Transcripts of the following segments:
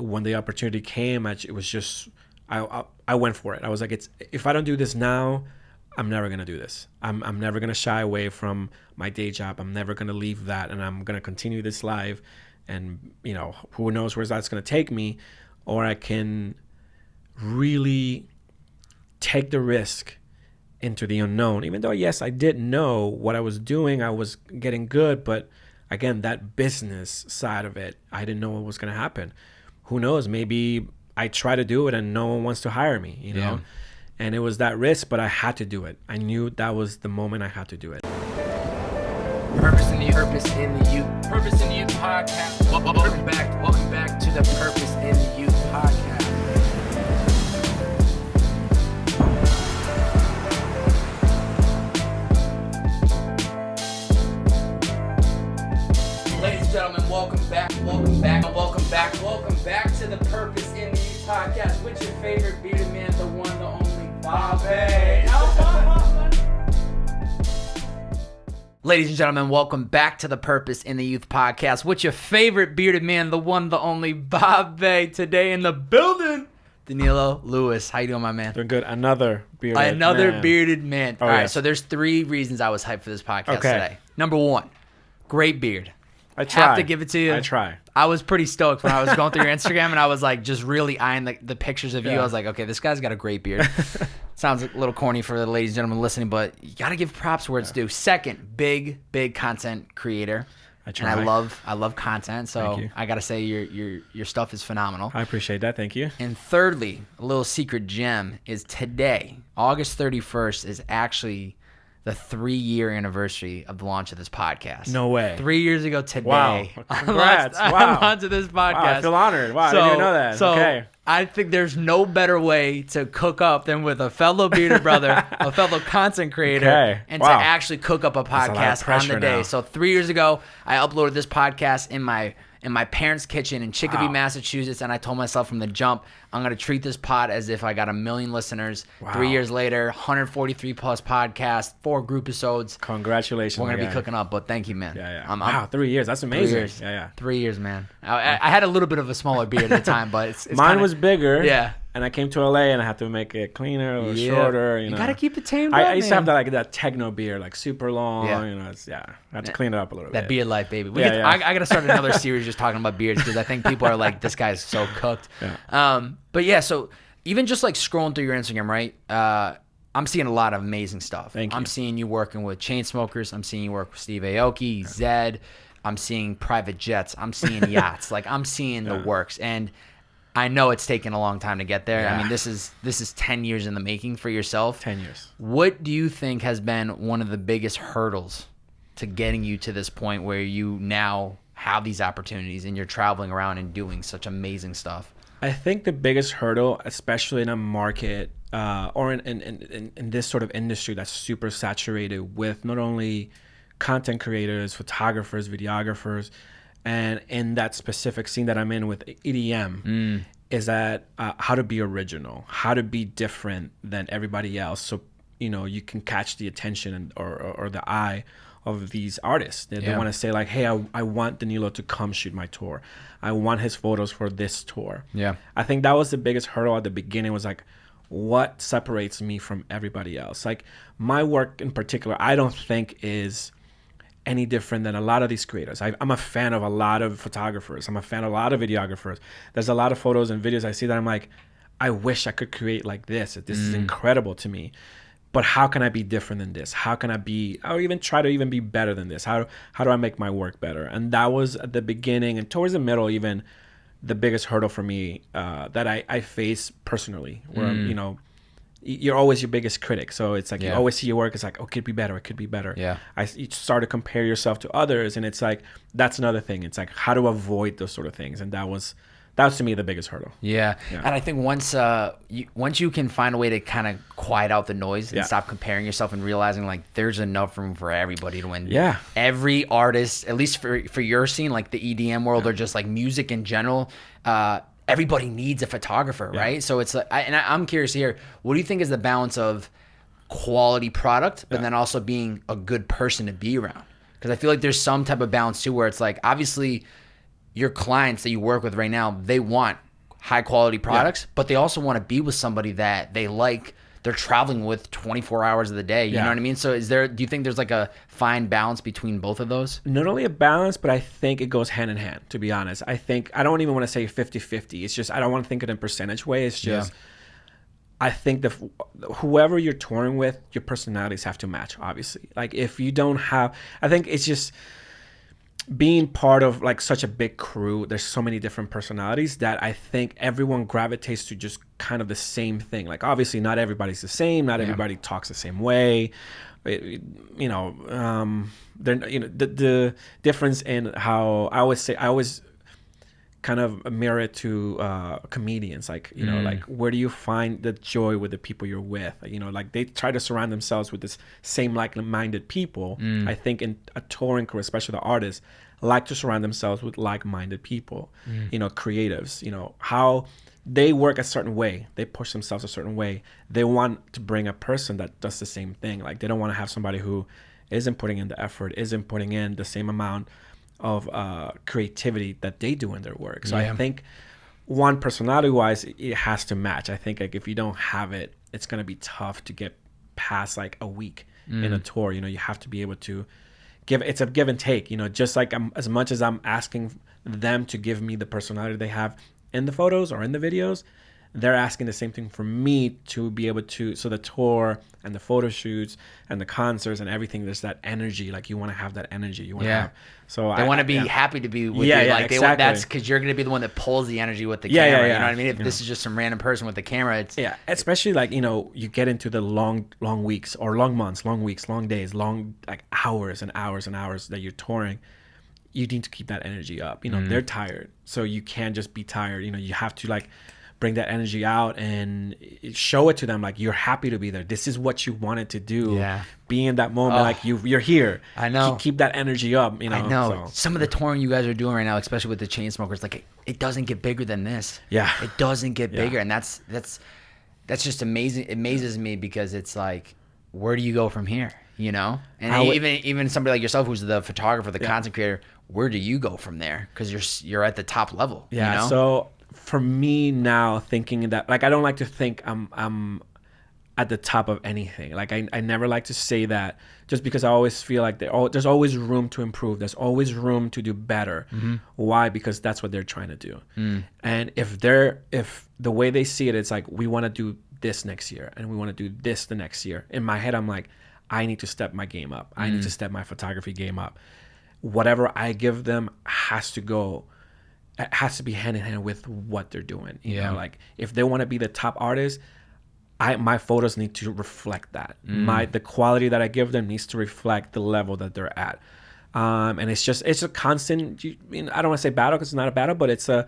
when the opportunity came, it was just, I went for it. I was like, if I don't do this now, I'm never going to do this. I'm never going to shy away from my day job. I'm never going to leave that, and I'm going to continue this life. And, you know, who knows where that's going to take me. Or I can really take the risk into the unknown. Even though, yes, I did know what I was doing. I was getting good. But, again, that business side of it, I didn't know what was going to happen. Who knows? Maybe I try to do it and no one wants to hire me, you know? Yeah. And it was that risk, but I had to do it. I knew that was the moment I had to do it. Purpose in the Youth. Purpose in the Youth. Purpose in the Youth podcast. Welcome back to the Purpose in the Youth podcast. Ladies and gentlemen, welcome back to the Purpose in the Youth podcast with your favorite bearded man, the one, the only, Bobby. Ladies and gentlemen, welcome back to the Purpose in the Youth podcast with your favorite bearded man, the one, the only, Bobby. Today in the building, Danilo Lewis. How you doing, my man? Doing good. Another bearded man. Oh, all right, yes. So there's 3 reasons I was hyped for this podcast today. Number 1, great beard. I try. Have to give it to you. I try. I was pretty stoked when I was going through your Instagram and I was like just really eyeing the pictures of you. I was like, okay, this guy's got a great beard. Sounds a little corny for the ladies and gentlemen listening, but you got to give props where it's due. Second, big content creator. I try. And I love content, so I got to say your stuff is phenomenal. I appreciate that. Thank you. And thirdly, a little secret gem is today, August 31st, is actually the 3-year anniversary of the launch of this podcast. No way. 3 years ago today. Wow. Congrats. I launched this podcast. Wow, I feel honored. Wow, I didn't even know that. So okay. I think there's no better way to cook up than with a fellow bearded brother, a fellow content creator, and to actually cook up a podcast on the day. Now. So 3 years ago, I uploaded this podcast in my parents' kitchen in Chicopee, Massachusetts, and I told myself from the jump, I'm going to treat this pod as if I got 1 million listeners. 3 years later, 143 plus podcasts, 4 group episodes. Congratulations. We're going to be cooking up, but thank you, man. Yeah. Wow, 3 years. That's amazing. 3 years. Yeah. 3 years, man. I had a little bit of a smaller beard at the time, but it's mine was bigger. Yeah. And I came to LA and I had to make it cleaner or shorter. You know, got to keep it tamed. I used to have that techno beard, like super long. Yeah. You know, I had to clean it up a little bit. That beard life, baby. I got to start another series just talking about beards because I think people are like, this guy's so cooked. Yeah. But yeah, so even just like scrolling through your Instagram, right? I'm seeing a lot of amazing stuff. Thank you. I'm seeing you working with Chainsmokers. I'm seeing you work with Steve Aoki, ZEDD. I'm seeing private jets. I'm seeing yachts. Like I'm seeing the works. And I know it's taken a long time to get there. Yeah. I mean, this is 10 years in the making for yourself. 10 years. What do you think has been one of the biggest hurdles to getting you to this point where you now have these opportunities and you're traveling around and doing such amazing stuff? I think the biggest hurdle, especially in a market or in this sort of industry that's super saturated with not only content creators, photographers, videographers, and in that specific scene that I'm in with EDM, is that how to be original, how to be different than everybody else, so you can catch the attention or the eye of these artists. They want to say like, hey, I want Danilo to come shoot my tour. I want his photos for this tour. Yeah, I think that was the biggest hurdle at the beginning. Was like, what separates me from everybody else? Like my work in particular, I don't think is any different than a lot of these creators. I'm a fan of a lot of photographers. I'm a fan of a lot of videographers. There's a lot of photos and videos I see that I'm like, I wish I could create like this. This is incredible to me. But how can I be different than this? How can I be, or even try to even be better than this? How do I make my work better? And that was at the beginning and towards the middle, even the biggest hurdle for me that I face personally, where, you're always your biggest critic. So it's like you always see your work. It's like, oh, it could be better. It could be better. Yeah. You start to compare yourself to others. And it's like, that's another thing. It's like how to avoid those sort of things. And that was to me the biggest hurdle. Yeah. And I think once you can find a way to kind of quiet out the noise and stop comparing yourself and realizing like there's enough room for everybody to win. Yeah. Every artist, at least for your scene, like the EDM world or just like music in general, everybody needs a photographer, right? So it's like, I'm curious here, what do you think is the balance of quality product, but then also being a good person to be around? Because I feel like there's some type of balance too, where it's like, obviously your clients that you work with right now, they want high quality products, but they also want to be with somebody that they like. They're traveling with 24 hours of the day. You know what I mean? So do you think there's like a fine balance between both of those? Not only a balance, but I think it goes hand in hand, to be honest. I don't even want to say 50-50. It's just, I don't want to think it in percentage way. It's just, I think that whoever you're touring with, your personalities have to match, obviously. Like if you don't have, I think it's just being part of like such a big crew, there's so many different personalities that I think everyone gravitates to just kind of the same thing. Like obviously not everybody's the same, not everybody talks the same way. The difference in how I always kind of mirror it to comedians, like like where do you find the joy with the people you're with? Like they try to surround themselves with this same like-minded people. I think in a touring crew, especially the artists, like to surround themselves with like-minded people, creatives, how they work a certain way, they push themselves a certain way. They want to bring a person that does the same thing. Like they don't want to have somebody who isn't putting in the effort, isn't putting in the same amount of creativity that they do in their work. So I think one, personality wise, it has to match. I think like if you don't have it, it's going to be tough to get past like a week in a tour. You have to be able to it's a give and take, just like as much as I'm asking them to give me the personality they have in the photos or in the videos, they're asking the same thing from me to be able to, so the tour and the photo shoots and the concerts and everything, there's that energy. Like you want to have that energy. You want to have, so they want to be happy to be with you. Like exactly. That's because you're going to be the one that pulls the energy with the camera. You know what I mean? If this is just some random person with the camera, it's especially like, you get into the long weeks or long months, long weeks, long days, long like hours and hours and hours that you're touring. You need to keep that energy up. They're tired. So you can't just be tired. You have to like bring that energy out and show it to them, like you're happy to be there. This is what you wanted to do. Be in that moment, like you're here. I know. Keep that energy up. I know. So. Some of the touring you guys are doing right now, especially with the Chainsmokers, like it doesn't get bigger than this. It doesn't get bigger, and that's just amazing. It amazes me because it's like, where do you go from here? And even somebody like yourself, who's the photographer, the content creator, where do you go from there? Because you're at the top level. So for me now, thinking that, like, I don't like to think I'm at the top of anything. Like I never like to say that, just because I always feel like there's always room to improve. There's always room to do better. Why? Because that's what they're trying to do. And if the way they see it, it's like, we want to do this next year and we want to do this the next year. In my head, I'm like, I need to step my game up. I need to step my photography game up. Whatever I give them has to be hand in hand with what they're doing. You know, like if they want to be the top artist, my photos need to reflect that. The quality that I give them needs to reflect the level that they're at. And it's a constant, I don't want to say battle, because it's not a battle, but it's a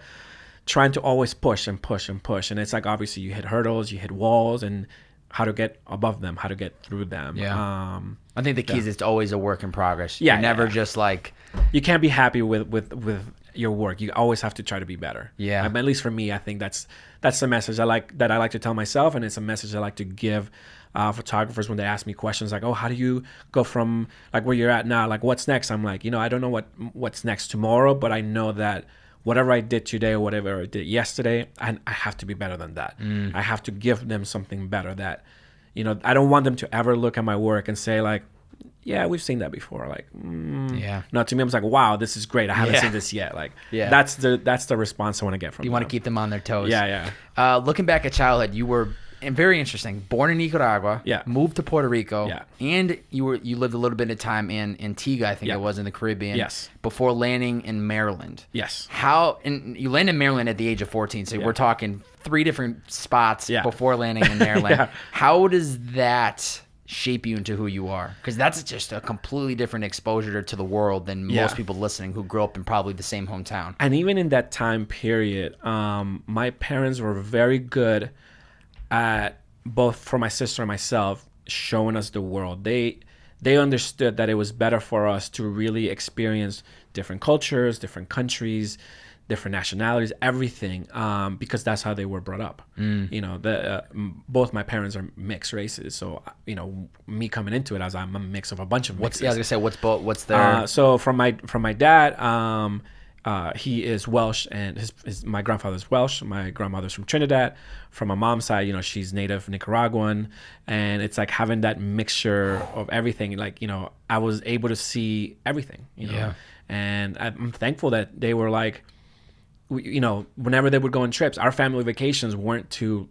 trying to always push and push and push. And it's like, obviously you hit hurdles, you hit walls, and how to get above them, how to get through them. I think the key is it's always a work in progress. You're never just like, you can't be happy with your work. You always have to try to be better. At least for me, I think that's the message I like to tell myself, and it's a message I like to give photographers when they ask me questions like, oh, how do you go from like where you're at now, like what's next? I'm like, I don't know what's next tomorrow, but I know that whatever I did today or whatever I did yesterday, I have to be better than that. I have to give them something better that, I don't want them to ever look at my work and say like, yeah, we've seen that before. Like, no, to me, I'm like, wow, this is great. I haven't seen this yet. Like, that's the response I want to get from them. You want to keep them on their toes. Looking back at childhood, you were, and very interesting, born in Nicaragua, moved to Puerto Rico, and you lived a little bit of time in Antigua, I think it was, in the Caribbean, before landing in Maryland. And you landed in Maryland at the age of 14, so we're talking 3 different spots before landing in Maryland. How does that shape you into who you are? Because that's just a completely different exposure to the world than most people listening who grew up in probably the same hometown. And even in that time period, my parents were very good at, both for my sister and myself, showing us the world. They understood that it was better for us to really experience different cultures, different countries, different nationalities, everything, because that's how they were brought up. Both my parents are mixed races, so me coming into it as I'm a mix of a bunch of mixes. I was gonna say, what's their? So from my dad, he is Welsh, and my grandfather's Welsh. My grandmother's from Trinidad. From my mom's side, she's native Nicaraguan, and it's like having that mixture of everything. Like, I was able to see everything. And I'm thankful that they were like, whenever they would go on trips, our family vacations weren't to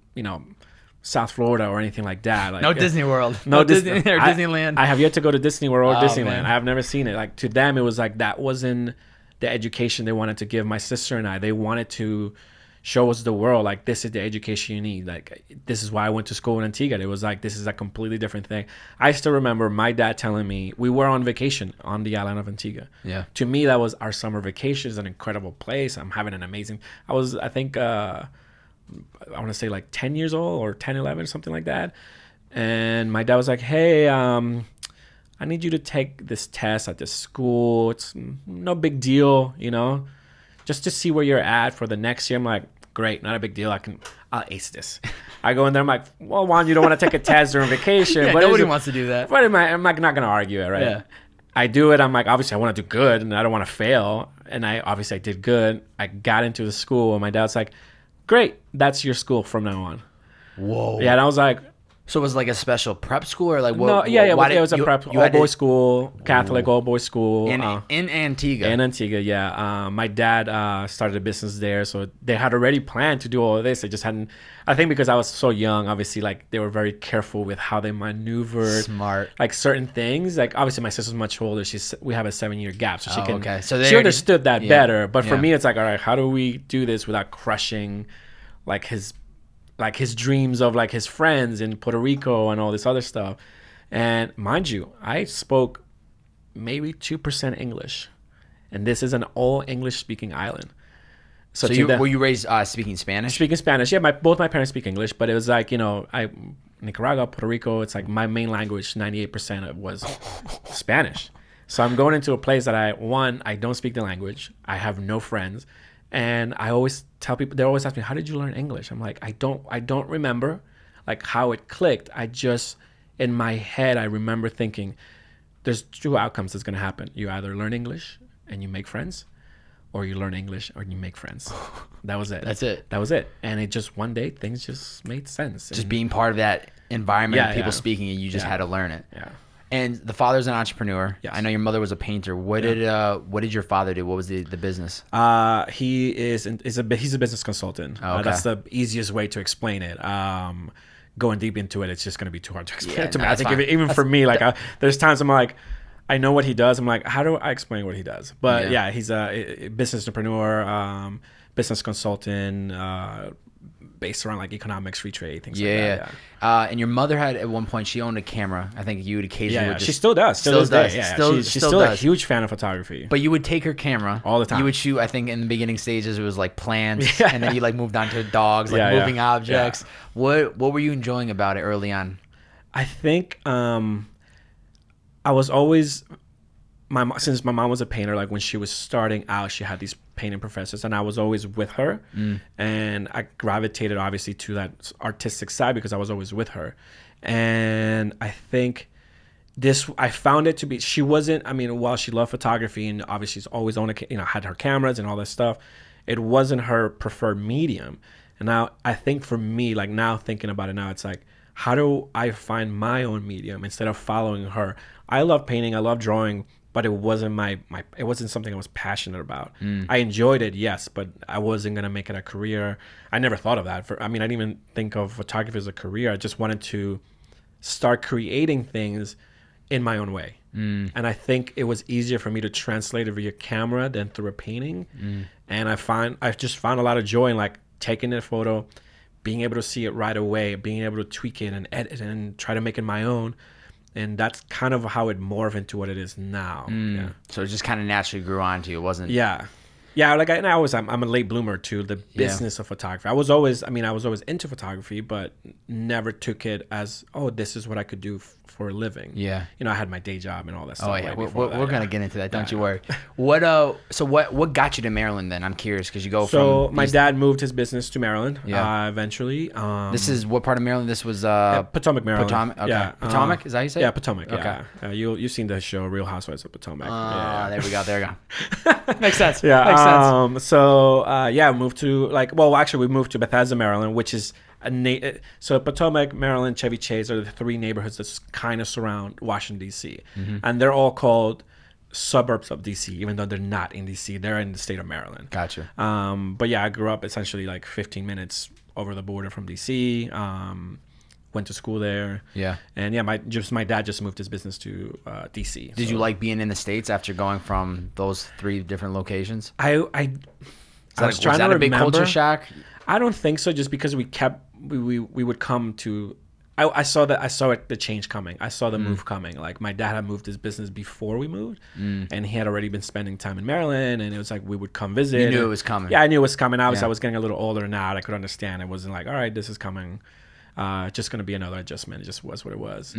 South Florida or anything like that. Like, no Disney World, no Disney or Disneyland. I have yet to go to Disney World or Disneyland. Man. I have never seen it. Like, to them, it was like that wasn't the education they wanted to give my sister and I. They wanted to show us the world. Like, this is the education you need. Like, this is why I went to school in Antigua. It was like, this is a completely different thing. I still remember my dad telling me, we were on vacation on the island of Antigua. Yeah. To me, that was our summer vacation. It's an incredible place. I'm having an amazing, I think, I want to say like 10 years old or 10, 11, something like that. And my dad was like, hey, I need you to take this test at this school. It's no big deal, just to see where you're at for the next year. I'm like, great, not a big deal. I'll ace this. I go in there. I'm like, well, Juan, you don't want to take a test during vacation. Yeah, but nobody wants to do that. But I'm like, not going to argue it, right? Yeah. I do it. I'm like, obviously I want to do good and I don't want to fail. And I did good. I got into the school and my dad's like, great, that's your school from now on. Whoa. Yeah, and I was like, so it was like a special prep school or like what? No, yeah, it was a prep all-boys school, Catholic all-boys school. In Antigua. In Antigua, yeah. My dad started a business there, so they had already planned to do all of this. They just hadn't, I think because I was so young, obviously, like, they were very careful with how they maneuvered. Smart. Like, certain things. Like, obviously, my sister's much older. We have a 7-year gap, so okay. So she understood that better. But for Yeah. me, it's like, all right, how do we do this without crushing, like, his dreams of like his friends in Puerto Rico and all this other stuff. And mind you, I spoke maybe 2% English, and this is an all English speaking island. So were you raised speaking Spanish? Speaking Spanish, yeah. Both my parents speak English, but it was like, Nicaragua, Puerto Rico, it's like my main language, 98% was Spanish. So I'm going into a place that I don't speak the language. I have no friends. And I always tell people, they always ask me, how did you learn English? I'm like, I don't remember like how it clicked. I just, in my head, I remember thinking there's 2 outcomes that's going to happen. You either learn English and you make friends, or you learn English or you make friends. That was it. That's it. That was it. And it just, one day, things just made sense. Just being part of that environment, people speaking, and you just had to learn it. Yeah. And the father's an entrepreneur. Yes. I know your mother was a painter. What did your father do? What was the business? He's a business consultant. Oh, okay. That's the easiest way to explain it. Going deep into it, it's just going to be too hard to explain. Yeah, to me. no, I think for me, like, there's times I'm like, I know what he does. I'm like, how do I explain what he does? But yeah, he's a business entrepreneur, business consultant, based around like economics, free trade, things like that. Yeah. And your mother had at one point, she owned a camera. I think you would occasionally would just, she still does. Still does. Yeah. She's Still still a does. huge fan of photography. But you would take her camera all the time. You would shoot. I think in the beginning stages it was like plants, and then you like moved on to dogs, like moving objects. Yeah. What were you enjoying about it early on? I think I was always since my mom was a painter. Like when she was starting out, she had these painting professors, and I was always with her, and I gravitated obviously to that artistic side because I was always with her. And I think I found it to be, she wasn't, I mean, while she loved photography and obviously she's always had her cameras and all that stuff, it wasn't her preferred medium. And now I think for me, like now thinking about it now, it's like, how do I find my own medium instead of following her? I love painting, I love drawing, but it wasn't it wasn't something I was passionate about. I enjoyed it, yes, but I wasn't gonna make it a career. I never thought of that. I didn't even think of photography as a career. I just wanted to start creating things in my own way. And I think it was easier for me to translate it via camera than through a painting. And I just found a lot of joy in like taking a photo, being able to see it right away, being able to tweak it and edit it and try to make it my own. And that's kind of how it morphed into what it is now. Yeah. So it just kind of naturally grew onto you. It wasn't. Yeah. Like I'm a late bloomer to the business of photography. I was always into photography, but never took it as, this is what I could do for a living. Yeah. I had my day job and all that stuff. Oh yeah, we're gonna get into that. Don't you worry. What got you to Maryland then? I'm curious because you go from. So my dad moved his business to Maryland. Yeah. Eventually. This is what part of Maryland? This was Potomac, Maryland. Potomac. Okay. Yeah. Potomac. Is that how you say? Yeah, Potomac. Okay. Yeah. You've seen the show Real Housewives of Potomac. There we go. Makes sense. Yeah. Makes sense. So yeah, we moved to Bethesda, Maryland, which is so Potomac, Maryland, Chevy Chase are the three neighborhoods that kind of surround Washington D.C. And they're all called suburbs of D.C. even though they're not in D.C. They're in the state of Maryland. Gotcha. But yeah, I grew up essentially like 15 minutes over the border from D.C. Went to school there. Yeah. And yeah, my dad just moved his business to D.C. Did you like being in the States after going from those three different locations? I was trying to remember. A big culture shock? I don't think so. Just because we would come to. I saw the change coming. I saw the move coming. Like my dad had moved his business before we moved, and he had already been spending time in Maryland. And it was like we would come visit. You knew it was coming. Yeah, I knew it was coming. I was getting a little older now. I could understand. It wasn't like, all right, this is coming. Just gonna be another adjustment. It just was what it was.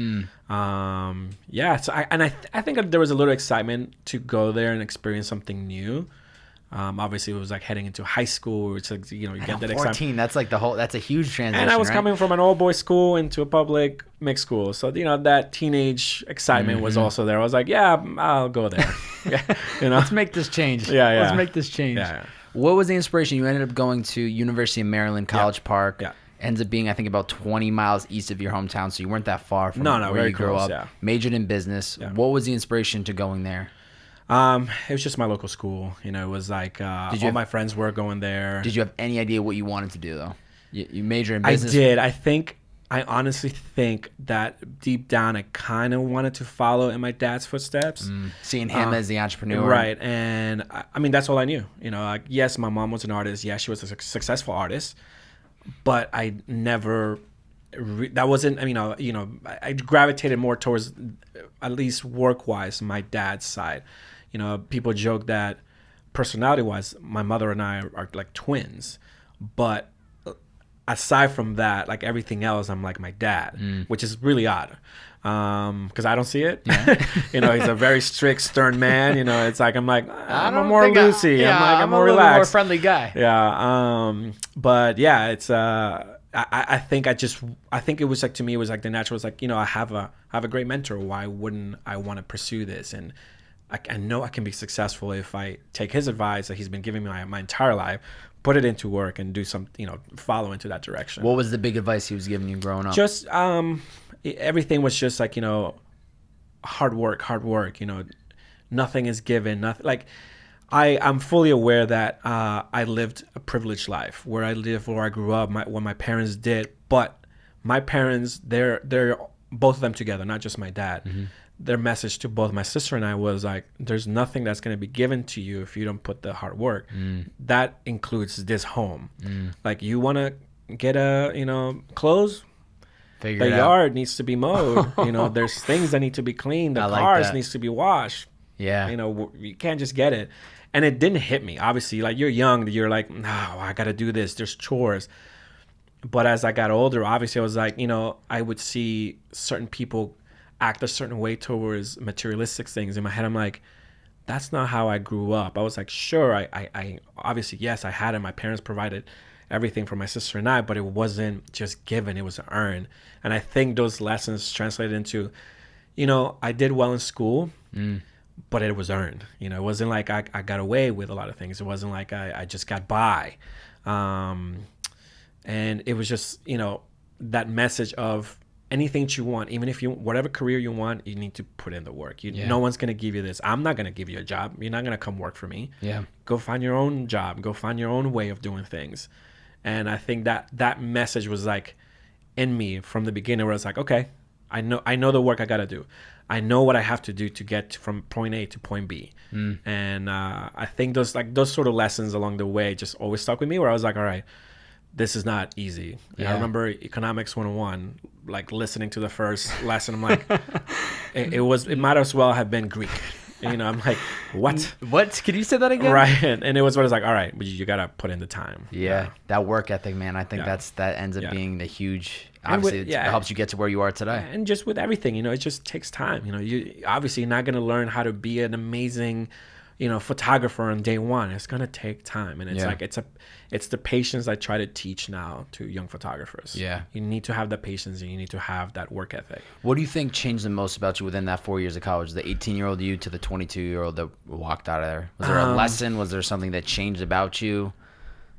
Yeah. So I think there was a little excitement to go there and experience something new. Obviously, it was like heading into high school, which like, you get that 14, excitement. that's like that's a huge transition. And I was right? coming from an all boys school into a public mixed school, so that teenage excitement was also there. I was like, yeah, I'll go there. Let's make this change. Yeah. Let's make this change. Yeah. What was the inspiration? You ended up going to University of Maryland, College Park. Yeah. Ends up being, I think, about 20 miles east of your hometown, so you weren't that far from where you grew up. Yeah. Majored in business. Yeah. What was the inspiration to going there? It was just my local school. It was like my friends were going there. Did you have any idea what you wanted to do, though? You majored in business? I did. I honestly think that deep down I kind of wanted to follow in my dad's footsteps. Seeing him as the entrepreneur. Right. And I mean, that's all I knew. Yes, my mom was an artist. Yes, she was a successful artist. But I never... that wasn't, I gravitated more towards, at least work-wise, my dad's side. People joke that personality-wise, my mother and I are like twins. But aside from that, like everything else, I'm like my dad, which is really odd. Because I don't see it. Yeah. He's a very strict, stern man. It's like I'm like I'm a more loosey. I'm more relaxed, more friendly guy. Yeah. But yeah, it's I think it was like, to me it was like the natural was like, I have a great mentor. Why wouldn't I want to pursue this? And I know I can be successful if I take his advice that he's been giving me my entire life, put it into work, and do some, follow into that direction. What was the big advice he was giving you growing up? Just everything was just like, hard work. Nothing is given. Nothing like. I'm fully aware that I lived a privileged life where I grew up, what my parents did. But my parents, they're both of them together, not just my dad. Their message to both my sister and I was like, there's nothing that's going to be given to you if you don't put the hard work. That includes this home. Like, you want to get clothes? The yard needs to be mowed. There's things that need to be cleaned. The cars needs to be washed. Yeah. You can't just get it. And it didn't hit me. Obviously, like, you're young, you're like, no, I got to do this. There's chores. But as I got older, obviously I was like, I would see certain people act a certain way towards materialistic things. In my head, I'm like, that's not how I grew up. I was like, sure, I obviously, yes, I had it. My parents provided everything for my sister and I, but it wasn't just given, it was earned. And I think those lessons translated into, I did well in school, but it was earned. It wasn't like I got away with a lot of things. It wasn't like I just got by. And it was just, that message of anything that you want, even if whatever career you want, you need to put in the work. No one's going to give you this. I'm not going to give you a job. You're not going to come work for me. Yeah. Go find your own job. Go find your own way of doing things. And I think that message was like in me from the beginning, where I was like, okay, I know the work I got to do. I know what I have to do to get from point A to point B. And I think those sort of lessons along the way just always stuck with me, where I was like, all right, this is not easy. Yeah. I remember Economics 101, like listening to the first lesson. I'm like, it might as well have been Greek. I'm like, what? What? Can you say that again? Right. And it was what I was like, all right, but you got to put in the time. Yeah. That work ethic, man. I think that ends up being the huge, obviously it helps you get to where you are today. And just with everything, it just takes time. You obviously not going to learn how to be an amazing photographer on day one. It's gonna take time, and it's Yeah. like it's the patience I try to teach now to young photographers. Yeah. You need to have the patience, and you need to have that work ethic. What do you think changed the most about you within that 4 years of college? The 18-year-old you to the 22-year-old that walked out of there. Was there a lesson? Was there something that changed about you?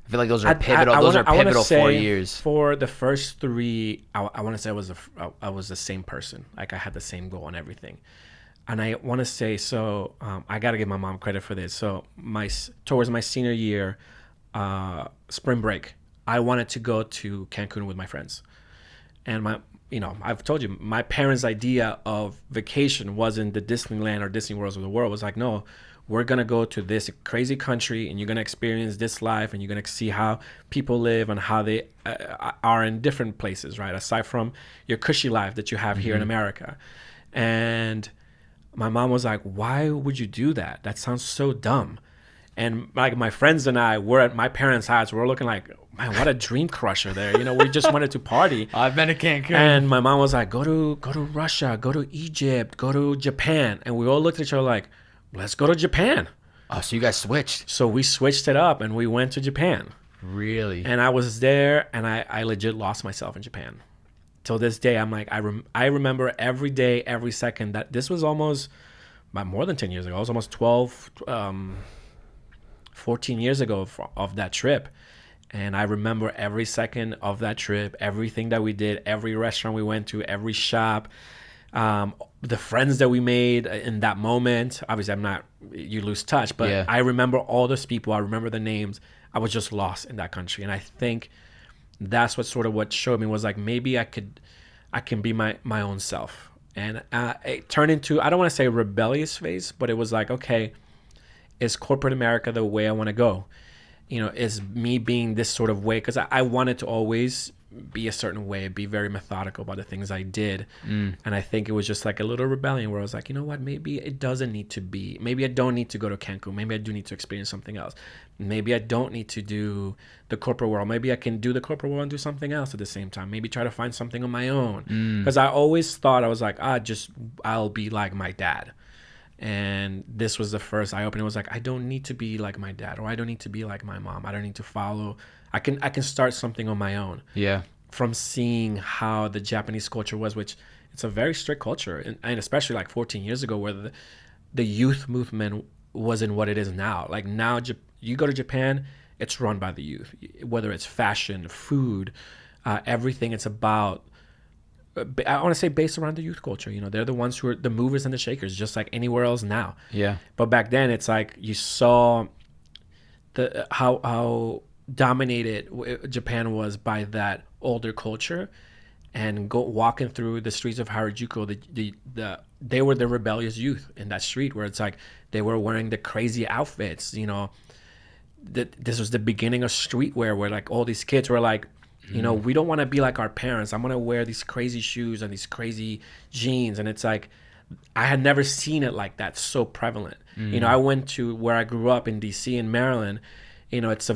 I feel like those are pivotal. Those are pivotal 4 years. For the first three, I want to say I was the same person. Like I had the same goal and everything. And I want to say, so I got to give my mom credit for this. So towards my senior year, spring break, I wanted to go to Cancun with my friends. And I've told you, my parents' idea of vacation wasn't the Disneyland or Disney Worlds of the world. It was like, no, we're going to go to this crazy country and you're going to experience this life and you're going to see how people live and how they are in different places, right? Aside from your cushy life that you have here in America. And my mom was like, why would you do that? That sounds so dumb. And like my friends and I were at my parents' house. We're looking like, man, what a dream crusher there. We just wanted to party. I've been to Cancun. And my mom was like, go to Russia, go to Egypt, go to Japan. And we all looked at each other like, let's go to Japan. Oh, so you guys switched. So we switched it up and we went to Japan. Really? And I was there and I legit lost myself in Japan. Till this day, I'm like, I remember every day, every second that this was almost more than 10 years ago. It was almost 12, 14 years ago of that trip. And I remember every second of that trip, everything that we did, every restaurant we went to, every shop, the friends that we made in that moment. Obviously, you lose touch, but yeah. I remember all those people. I remember the names. I was just lost in that country. And I think that's what showed me was like, maybe I can be my own self. And it turned into, I don't want to say a rebellious phase, but it was like, okay, is corporate America the way I want to go? Is me being this sort of way? Because I wanted to always be a certain way, be very methodical about the things I did. And I think it was just like a little rebellion where I was like, you know what, maybe it doesn't need to be, maybe I don't need to go to Cancun. Maybe I do need to experience something else. Maybe I don't need to do the corporate world. Maybe I can do the corporate world and do something else at the same time. Maybe try to find something on my own. Because I always thought, I was like, I'll be like my dad. And this was the first eye-opener. It was like, I don't need to be like my dad, or I don't need to be like my mom. I don't need to follow. I can start something on my own. Yeah. From seeing how the Japanese culture was, which it's a very strict culture, and especially like 14 years ago, where the youth movement wasn't what it is now. Like now, you go to Japan, it's run by the youth. Whether it's fashion, food, everything. It's about, I want to say, based around the youth culture. They're the ones who are the movers and the shakers, just like anywhere else now. Yeah. But back then, it's like you saw how dominated Japan was by that older culture, and walking through the streets of Harajuku, they were the rebellious youth in that street, where it's like they were wearing the crazy outfits. This was the beginning of streetwear, where like all these kids were like, we don't want to be like our parents. I'm going to wear these crazy shoes and these crazy jeans. And it's like, I had never seen it like that, so prevalent. I went to where I grew up in DC in Maryland. It's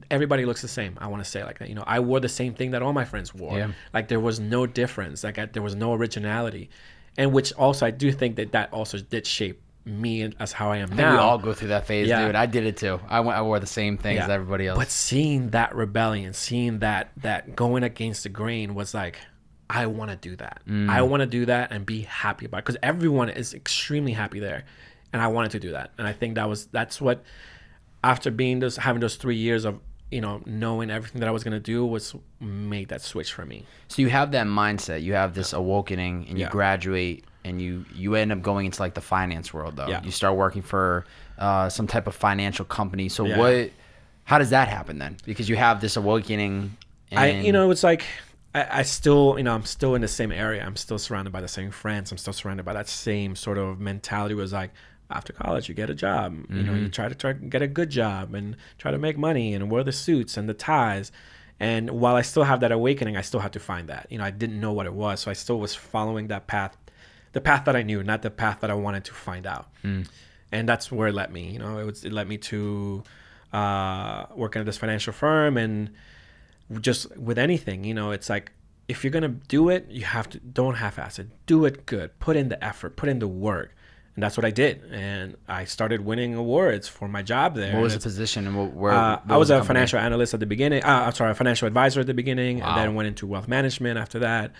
everybody looks the same. I want to say like that. I wore the same thing that all my friends wore. Yeah. Like there was no difference. Like there was no originality. And which also, I do think that also did shape me as how I am now. I think we all go through that phase, dude. I did it too. I wore the same thing as everybody else. But seeing that rebellion, seeing that going against the grain was like, I want to do that. I want to do that and be happy about it, because everyone is extremely happy there, and I wanted to do that. And I think that's what, after having those 3 years of knowing everything that I was gonna do, was made that switch for me. So you have that mindset, you have this awakening, and you graduate. And you end up going into like the finance world, though. Yeah. You start working for some type of financial company. So how does that happen then? Because you have this awakening. It's like I still, I'm still in the same area. I'm still surrounded by the same friends. I'm still surrounded by that same sort of mentality. Was like, after college, you get a job. You try to get a good job and try to make money and wear the suits and the ties. And while I still have that awakening, I still had to find that. I didn't know what it was, so I still was following that path. The path that I knew, not the path that I wanted to find out. And that's where it led me. It led me to working at this financial firm, and just with anything, it's like, if you're going to do it, you don't half-ass it. Do it good. Put in the effort, put in the work. And that's what I did. And I started winning awards for my job there. What was the position and where I was a financial analyst at the beginning. I'm sorry, a financial advisor at the beginning, and then went into wealth management after that.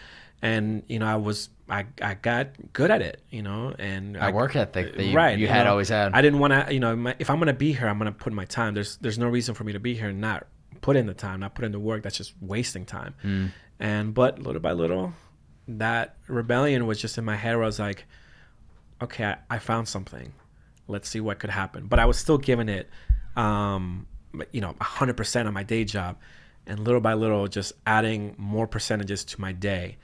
And, you know, I got good at it, you know, and a work ethic that you had always had. I didn't want to, you know, if I'm going to be here, I'm going to put in my time. There's no reason for me to be here and not put in the time, not put in the work. That's just wasting time. But little by little, that rebellion was just in my head where I was like, okay, I found something. Let's see what could happen. But I was still giving it, you know, 100% on my day job, and little by little, just adding more percentages to my day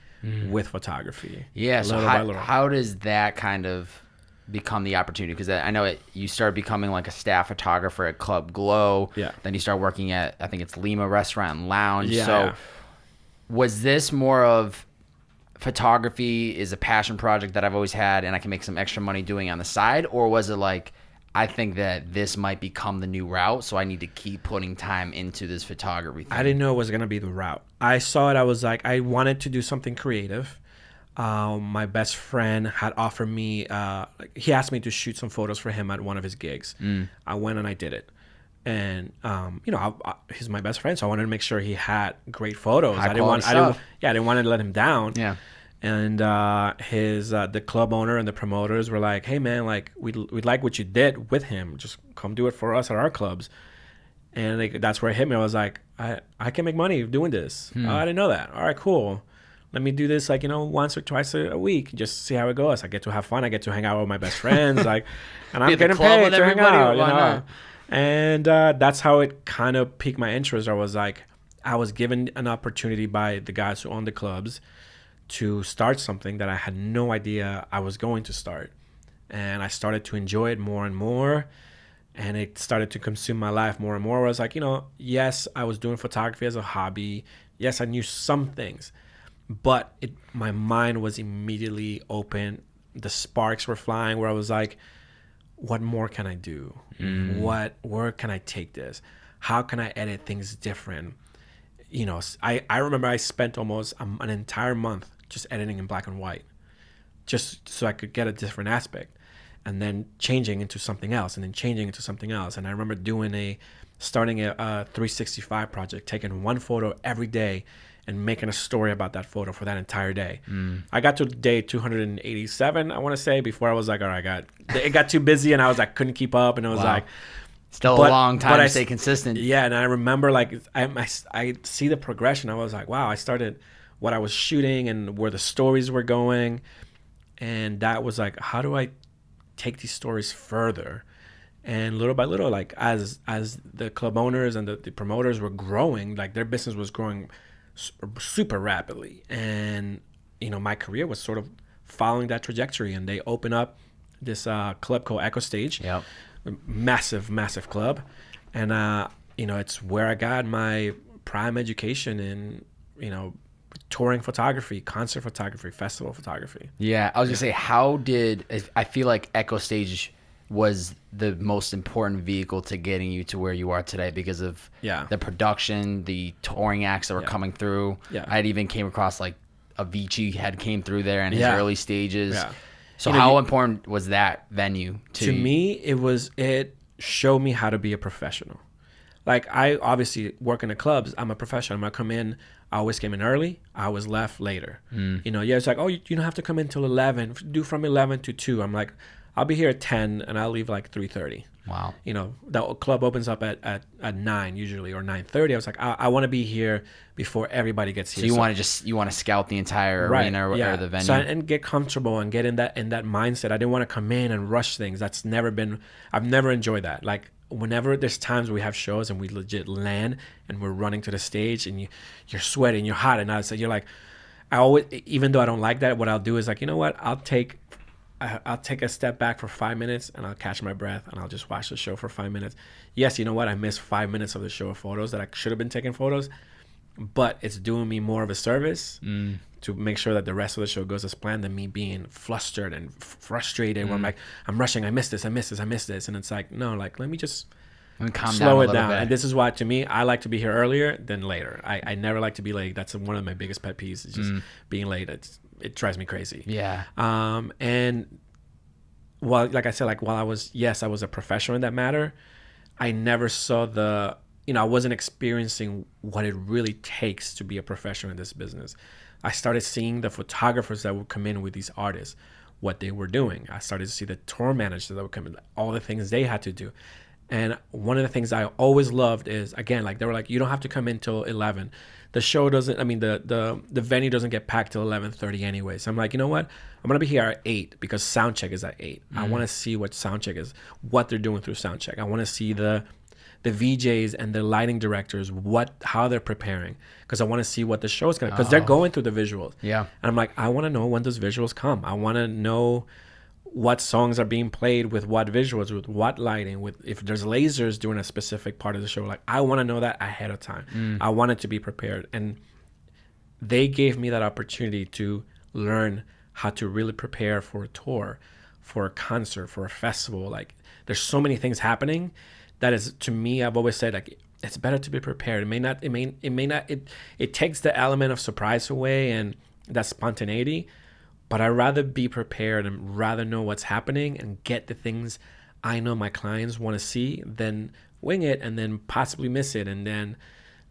with photography. Yeah. So how does that kind of become the opportunity? Because I know you started becoming like a staff photographer at Club Glow. Yeah. Then you start working at, I think it's Lima Restaurant and Lounge. Yeah. So was this more of photography is a passion project that I've always had and I can make some extra money doing on the side? Or was it like, I think that this might become the new route, so I need to keep putting time into this photography thing? I didn't know it was going to be the route. I saw it. I was like, I wanted to do something creative. My best friend had offered me, he asked me to shoot some photos for him at one of his gigs. I went and I did it. And, you know, he's my best friend, so I wanted to make sure he had great photos. I didn't want to let him down. Yeah. And the club owner and the promoters were like, hey man, like we'd like what you did with him. Just come do it for us at our clubs. And that's where it hit me. I was like, I can make money doing this. Oh, I didn't know that. All right, cool. Let me do this, like, you know, once or twice a week, just see how it goes. I get to have fun. I get to hang out with my best friends, like, and I'm getting paid to hang out, you know. And that's how it kind of piqued my interest. I was like, I was given an opportunity by the guys who own the clubs to start something that I had no idea I was going to start. And I started to enjoy it more and more. And it started to consume my life more and more. Where I was like, you know, yes, I was doing photography as a hobby. Yes, I knew some things. But my mind was immediately open. The sparks were flying where I was like, what more can I do? Where can I take this? How can I edit things different? You know, I remember I spent almost an entire month just editing in black and white, just so I could get a different aspect, and then changing into something else, and then changing into something else. And I remember starting a 365 project, taking one photo every day and making a story about that photo for that entire day. I got to day 287, I want to say, before I was like, all right, it got too busy, and I was like, couldn't keep up, and it was like, still a long time to stay consistent. Yeah, and I remember like I see the progression. I was like, wow, I started what I was shooting and where the stories were going, and that was like, how do I take these stories further? And little by little, like as the club owners and the promoters were growing, like their business was growing super rapidly, and you know, my career was sort of following that trajectory. And they opened up this club called Echo Stage. Yep. Massive club. And you know, it's where I got my prime education in, you know, touring photography, concert photography, festival photography. Yeah, I was gonna say, I feel like Echo Stage was the most important vehicle to getting you to where you are today because of the production, the touring acts that were coming through. I had even came across like Avicii had came through there in his early stages. So how important was that venue to me? It showed me how to be a professional. Like, I obviously work in the clubs. I'm a professional. I'm gonna come in. I always came in early. I always left later. You know, it's like, oh, you don't have to come in till 11. Do from 11 to 2. I'm like, I'll be here at 10 and I'll leave like 3:30. Wow. You know, the club opens up at 9 usually, or 9:30. I was like, I want to be here before everybody gets here. So you want to scout the entire arena or the venue. So, and get comfortable and get in that mindset. I didn't want to come in and rush things. I've never enjoyed that. Like, whenever there's times we have shows and we legit land and we're running to the stage and you're sweating, you're hot, and you're like, I always, even though I don't like that, what I'll do is like, you know what, I'll take a step back for 5 minutes and I'll catch my breath and I'll just watch the show for 5 minutes. Yes, you know what, I missed 5 minutes of the show of photos that I should have been taking photos, but it's doing me more of a service to make sure that the rest of the show goes as planned than me being flustered and frustrated where I'm like, I'm rushing, I missed this. And it's like, no, like, let me just slow it down. And this is why, to me, I like to be here earlier than later. I never like to be late. That's one of my biggest pet peeves, is just being late. It drives me crazy. Yeah. And well, like I said, like while I was a professional in that matter, I never saw I wasn't experiencing what it really takes to be a professional in this business. I started seeing the photographers that would come in with these artists, what they were doing. I started to see the tour managers that would come in, all the things they had to do. And one of the things I always loved is, again, like they were like, you don't have to come in till 11. The show doesn't, I mean, the venue doesn't get packed till 11:30 anyway. So I'm like, you know what? I'm going to be here at 8 because sound check is at 8. I want to see what sound check is, what they're doing through sound check. I want to see the VJs and the lighting directors, how they're preparing, because I want to see what the show is going to, because they're going through the visuals. Yeah. And I'm like, I want to know when those visuals come. I want to know what songs are being played with what visuals, with what lighting, with if there's lasers during a specific part of the show. Like, I want to know that ahead of time. I wanted to be prepared. And they gave me that opportunity to learn how to really prepare for a tour, for a concert, for a festival. Like, there's so many things happening. That is, to me, I've always said, like, it's better to be prepared. It takes the element of surprise away and that spontaneity, but I'd rather be prepared and rather know what's happening and get the things I know my clients want to see than wing it and then possibly miss it and then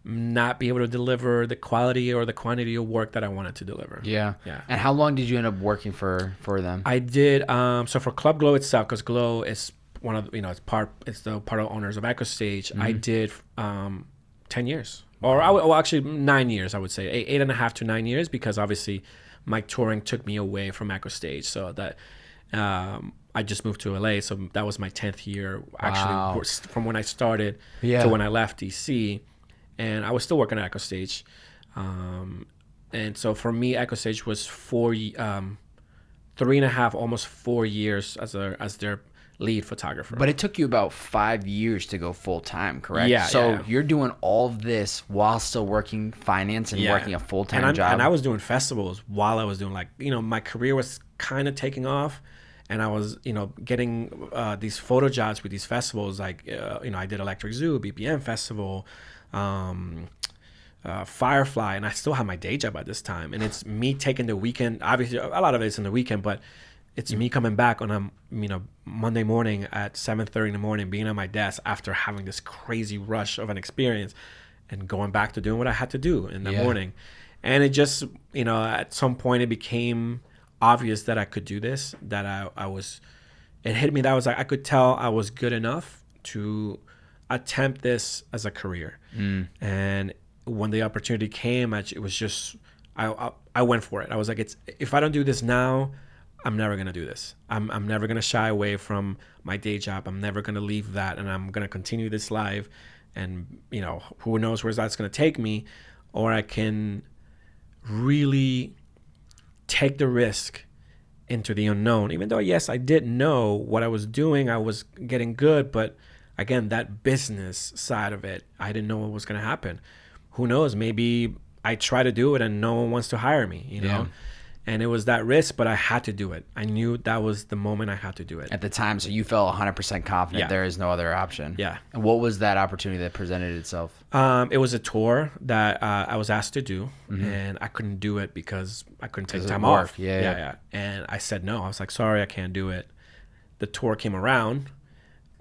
not be able to deliver the quality or the quantity of work that I wanted to deliver. Yeah. And how long did you end up working for them? I did, so for Club Glow itself, because Glow is one of the, it's the part of owners of Echo Stage. I did 10 years, or actually 9 years, I would say 8.5 to 9 years, because obviously my touring took me away from Echo Stage. So that I just moved to LA, so that was my 10th year actually from when I started to when I left DC, and I was still working at Echo Stage. And so for me, Echo Stage was 3.5, almost 4 years as their lead photographer. But it took you about 5 years to go full time, correct? Yeah. So you're doing all of this while still working finance and working a full time job. And I was doing festivals while I was doing, like, my career was kind of taking off, and I was getting these photo jobs with these festivals, like I did Electric Zoo, BPM Festival, Firefly, and I still have my day job at this time. And it's me taking the weekend. Obviously, a lot of it's in the weekend, but it's me coming back on a Monday morning at 7:30 in the morning, being on my desk after having this crazy rush of an experience, and going back to doing what I had to do in the morning. And it just, at some point it became obvious that I could do this. That it hit me that I was like, I could tell I was good enough to attempt this as a career. And when the opportunity came, it was just I went for it. I was like, if I don't do this now, I'm never going to do this. I'm never going to shy away from my day job. I'm never going to leave that, and I'm going to continue this life. And, who knows where that's going to take me, or I can really take the risk into the unknown. Even though, yes, I did know what I was doing. I was getting good, but again, that business side of it, I didn't know what was going to happen. Who knows? Maybe I try to do it and no one wants to hire me, Yeah. And it was that risk, but I had to do it. I knew that was the moment I had to do it. At the time, so you felt 100% confident there is no other option. Yeah. And what was that opportunity that presented itself? It was a tour that I was asked to do, and I couldn't do it because I couldn't take time off. Yeah. And I said no. I was like, sorry, I can't do it. The tour came around,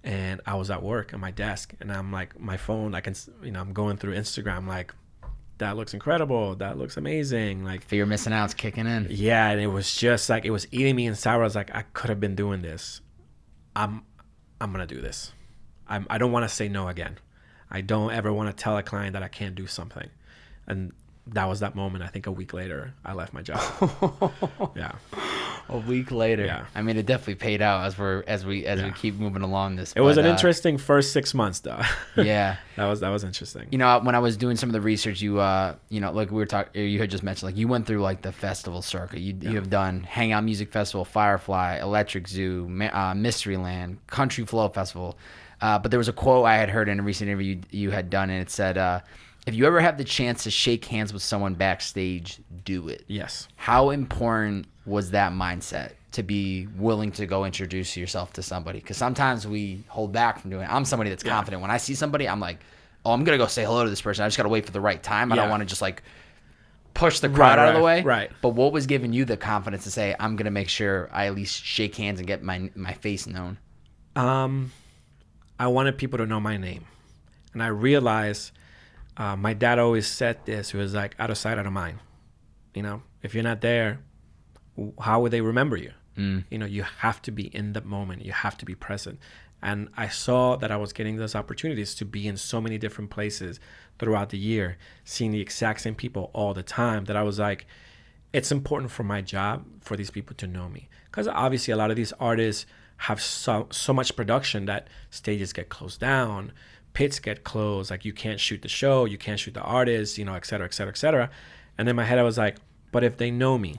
and I was at work at my desk, and I'm like, my phone, I'm going through Instagram, like, that looks incredible. That looks amazing. Like, Fear of missing out's kicking in. Yeah, and it was just like, it was eating me inside. I was like, I could have been doing this. I'm gonna do this. I don't want to say no again. I don't ever want to tell a client that I can't do something. And that was that moment. I think a week later, I left my job. Yeah. A week later. Yeah. I mean, it definitely paid out as we keep moving along this. It was an interesting first 6 months, though. Yeah. That was interesting. When I was doing some of the research, like we were talking, you had just mentioned, like, you went through like the festival circuit. You have done Hangout Music Festival, Firefly, Electric Zoo, Mysteryland, Country Flow Festival. But there was a quote I had heard in a recent interview you had done, and it said, if you ever have the chance to shake hands with someone backstage, do it. Yes. How important was that mindset to be willing to go introduce yourself to somebody? Because sometimes we hold back from doing it. I'm somebody that's confident. When I see somebody, I'm like, oh, I'm going to go say hello to this person. I just got to wait for the right time. I don't want to just like push the crowd out of the way. Right. But what was giving you the confidence to say, I'm going to make sure I at least shake hands and get my face known? I wanted people to know my name. And I realized my dad always said this. It was like, out of sight, out of mind. You know, if you're not there, how would they remember you? You know, you have to be in the moment. You have to be present. And I saw that I was getting those opportunities to be in so many different places throughout the year, seeing the exact same people all the time, that I was like, it's important for my job for these people to know me. Because obviously a lot of these artists have so much production that stages get closed down, pits get closed, like you can't shoot the show, you can't shoot the artist, you know, et cetera, et cetera, et cetera. And in my head I was like, but if they know me,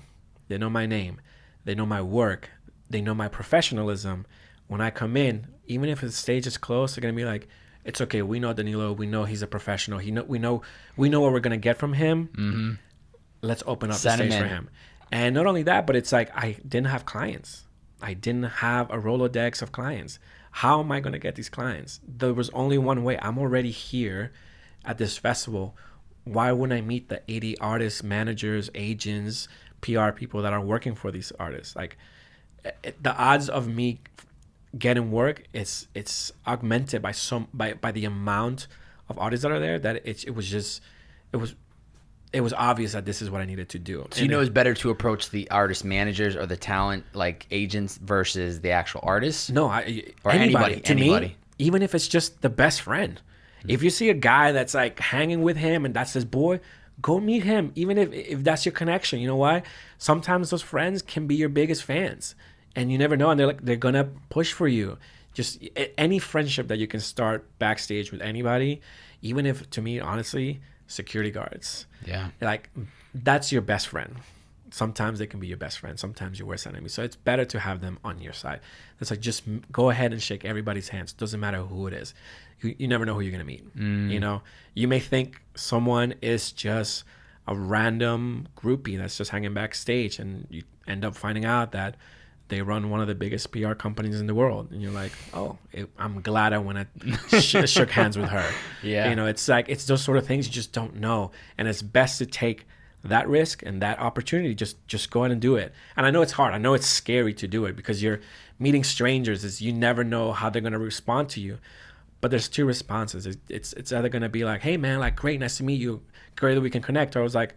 they know my name, they know my work, they know my professionalism, when I come in, even if the stage is closed, they're gonna be like, it's okay, we know Danilo, we know he's a professional, we know what we're gonna get from him. Let's open up the stage for him. And not only that, but it's like, I didn't have clients. I didn't have a Rolodex of clients. How am I going to get these clients? There was only one way. I'm already here at this festival. Why wouldn't I meet the 80 artists, managers, agents, PR people that are working for these artists? Like, the odds of me getting work, it's augmented by the amount of artists that are there, that it was obvious that this is what I needed to do. So you know it's better to approach the artist managers or the talent like agents versus the actual artists? No, or anybody. To me, even if it's just the best friend. If you see a guy that's like hanging with him and that's his boy, go meet him. Even if that's your connection. You know why? Sometimes those friends can be your biggest fans. And you never know. And they're going to push for you. Just any friendship that you can start backstage with anybody, even if, to me, honestly, security guards. Yeah. Like, that's your best friend. Sometimes they can be your best friend. Sometimes your worst enemy. So it's better to have them on your side. It's like, just go ahead and shake everybody's hands. Doesn't matter who it is. You never know who you're going to meet. You know, you may think someone is just a random groupie that's just hanging backstage, and you end up finding out that they run one of the biggest PR companies in the world. And you're like, oh, I'm glad I went and shook hands with her. Yeah. You know, it's like, it's those sort of things you just don't know. And it's best to take that risk and that opportunity. Just go ahead and do it. And I know it's hard. I know it's scary to do it because you're meeting strangers. You never know how they're going to respond to you. But there's two responses. It's either going to be like, hey, man, like, great, nice to meet you. Great that we can connect. Or I was like,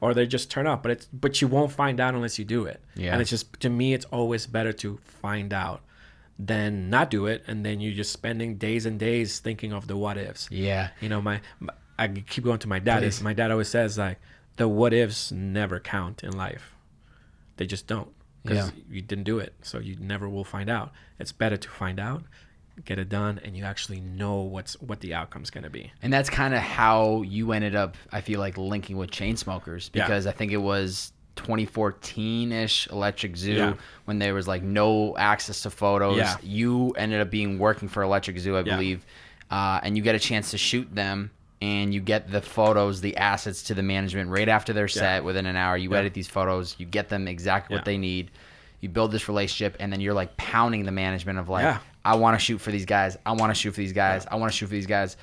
or they just turn up, but you won't find out unless you do it. Yeah. And it's just, to me, it's always better to find out than not do it, and then you're just spending days and days thinking of the what ifs. Yeah. You know, I keep going to my dad. My dad always says, like, the what ifs never count in life. They just don't, because you didn't do it, so you never will find out. It's better to find out, get it done, and you actually know what the outcome's going to be. And that's kind of how you ended up, I feel like, linking with Chainsmokers, because I think it was 2014-ish Electric Zoo when there was like no access to photos. You ended up working for Electric Zoo, I believe, and you get a chance to shoot them, and you get the photos, the assets to the management right after their set within an hour. You edit these photos, you get them exactly what they need. You build this relationship, and then you're like pounding the management of like, I want to shoot for these guys. I want to shoot for these guys. I want to shoot for these guys.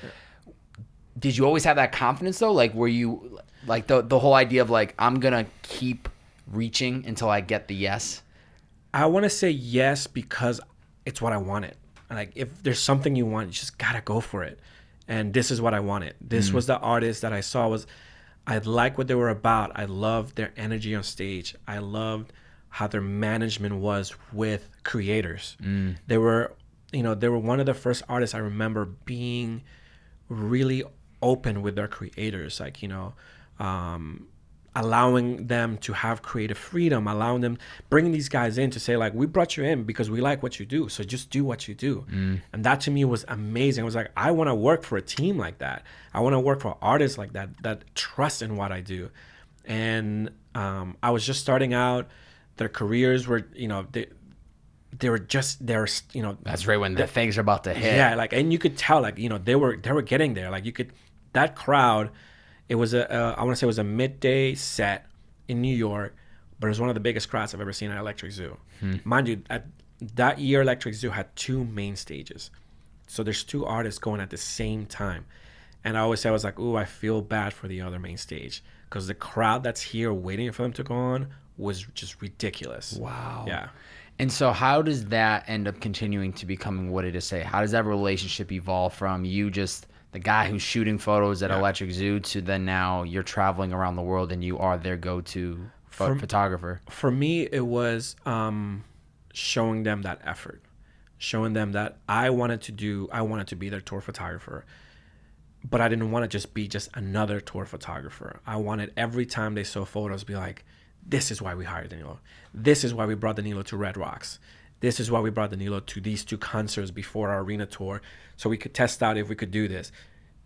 Did you always have that confidence though? Like, were you like the whole idea of like, I'm going to keep reaching until I get the yes? I want to say yes because it's what I wanted. Like, if there's something you want, you just got to go for it. And this is what I wanted. This was the artist that I saw I liked what they were about. I loved their energy on stage. I loved how their management was with creators. They were one of the first artists I remember being really open with their creators, like, you know, allowing them to have creative freedom, allowing them, bringing these guys in to say, like, we brought you in because we like what you do, so just do what you do. And that to me was amazing. I was like, I want to work for a team like that. I want to work for artists like that trust in what I do. And I was just starting out. Their careers were, you know, they were you know, that's right when the things are about to hit. Yeah, like, and you could tell, like, you know, they were getting there. Like, you could, that crowd, it was I want to say it was a midday set in New York, but it was one of the biggest crowds I've ever seen at Electric Zoo. Mind you, at that year Electric Zoo had two main stages, so there's two artists going at the same time, And I always say, I was like, ooh, I feel bad for the other main stage, because the crowd that's here waiting for them to go on was just ridiculous. Wow. Yeah. And so how does that end up continuing to becoming what it is? Say, how does that relationship evolve from you just the guy who's shooting photos at Electric Zoo to then now you're traveling around the world and you are their go-to photographer? For me, it was showing them that effort, showing them that I wanted to be their tour photographer, but I didn't want to just be just another tour photographer. I wanted every time they saw photos be like, this is why we hired Danilo. This is why we brought Danilo to Red Rocks. This is why we brought Danilo to these 2 concerts before our arena tour, so we could test out if we could do this.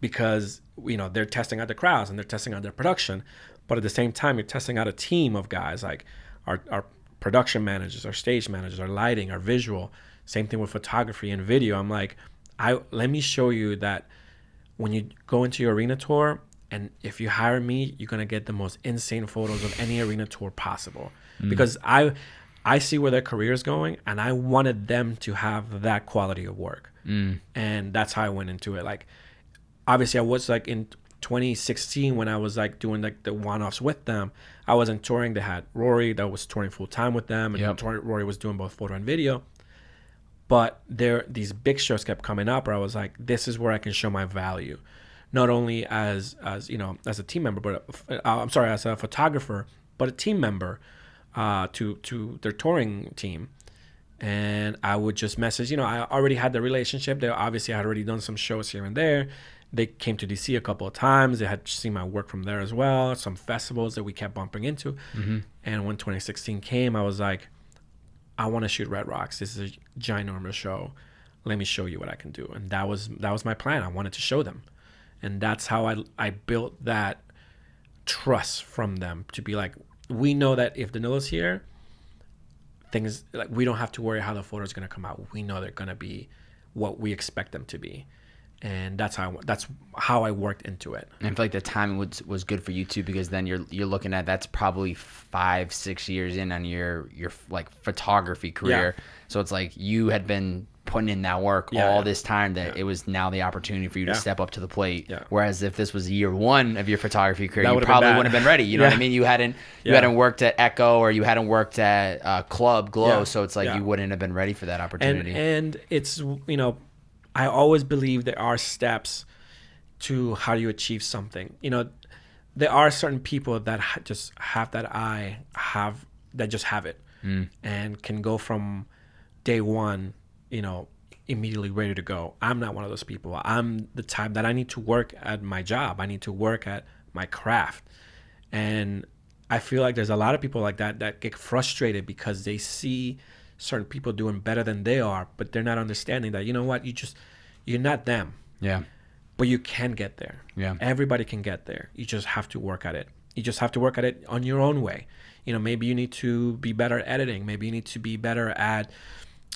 Because, you know, they're testing out the crowds and they're testing out their production, but at the same time, you're testing out a team of guys, like our production managers, our stage managers, our lighting, our visual. Same thing with photography and video. I'm like, let me show you that when you go into your arena tour, and if you hire me, you're going to get the most insane photos of any arena tour possible. Because I see where their career is going, and I wanted them to have that quality of work. And that's how I went into it. Like, obviously, I was like in 2016 when I was like doing like the one-offs with them. I wasn't touring. They had Rory that was touring full time with them, and Rory was doing both photo and video. But these big shows kept coming up where I was like, this is where I can show my value, not only as you know, as a team member, but as a photographer, but a team member to their touring team. And I would just message, you know, I already had the relationship. They obviously had already done some shows here and there. They came to DC a couple of times. They had seen my work from there as well, some festivals that we kept bumping into. And when 2016 came, I was like, I want to shoot Red Rocks. This is a ginormous show. Let me show you what I can do. And that was my plan. I wanted to show them. And that's how I built that trust from them, to be like, we know that if Danilo's here, things like, we don't have to worry how the photo is going to come out. We know they're going to be what we expect them to be. And that's how I worked into it. And I feel like the timing was good for you too, because then you're looking at, that's probably 5-6 years in on your like photography career. So it's like you had been putting in that work all this time that it was now the opportunity for you to step up to the plate. Whereas if this was year 1 of your photography career, you probably wouldn't have been ready. You know what I mean? You hadn't worked at Echo, or you hadn't worked at Club Glow. So it's like you wouldn't have been ready for that opportunity. And it's, you know, I always believe there are steps to how you achieve something. You know, there are certain people that just have that that just have it and can go from day one, you know, immediately ready to go. I'm not one of those people. I'm the type that I need to work at my job. I need to work at my craft. And I feel like there's a lot of people like that get frustrated because they see certain people doing better than they are, but they're not understanding that, you know what, you're not them. But you can get there. Everybody can get there. You just have to work at it. You just have to work at it on your own way. You know, maybe you need to be better at editing. Maybe you need to be better at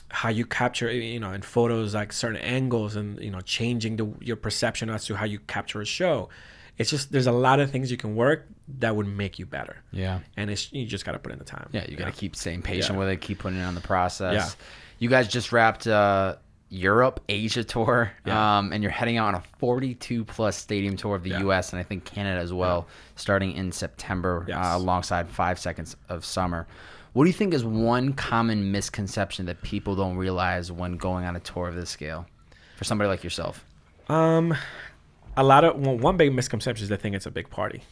how you capture, you know, in photos, like certain angles, and, you know, changing your perception as to how you capture a show. It's just, there's a lot of things you can work that would make you better. And you just got to put in the time. You got to keep staying patient with it, keep putting it on the process. You guys just wrapped Europe, Asia tour, and you're heading out on a 42+ stadium tour of the U.S. and I think Canada as well, starting in September, alongside 5 Seconds of Summer. What do you think is one common misconception that people don't realize when going on a tour of this scale, for somebody like yourself? One big misconception is they think it's a big party.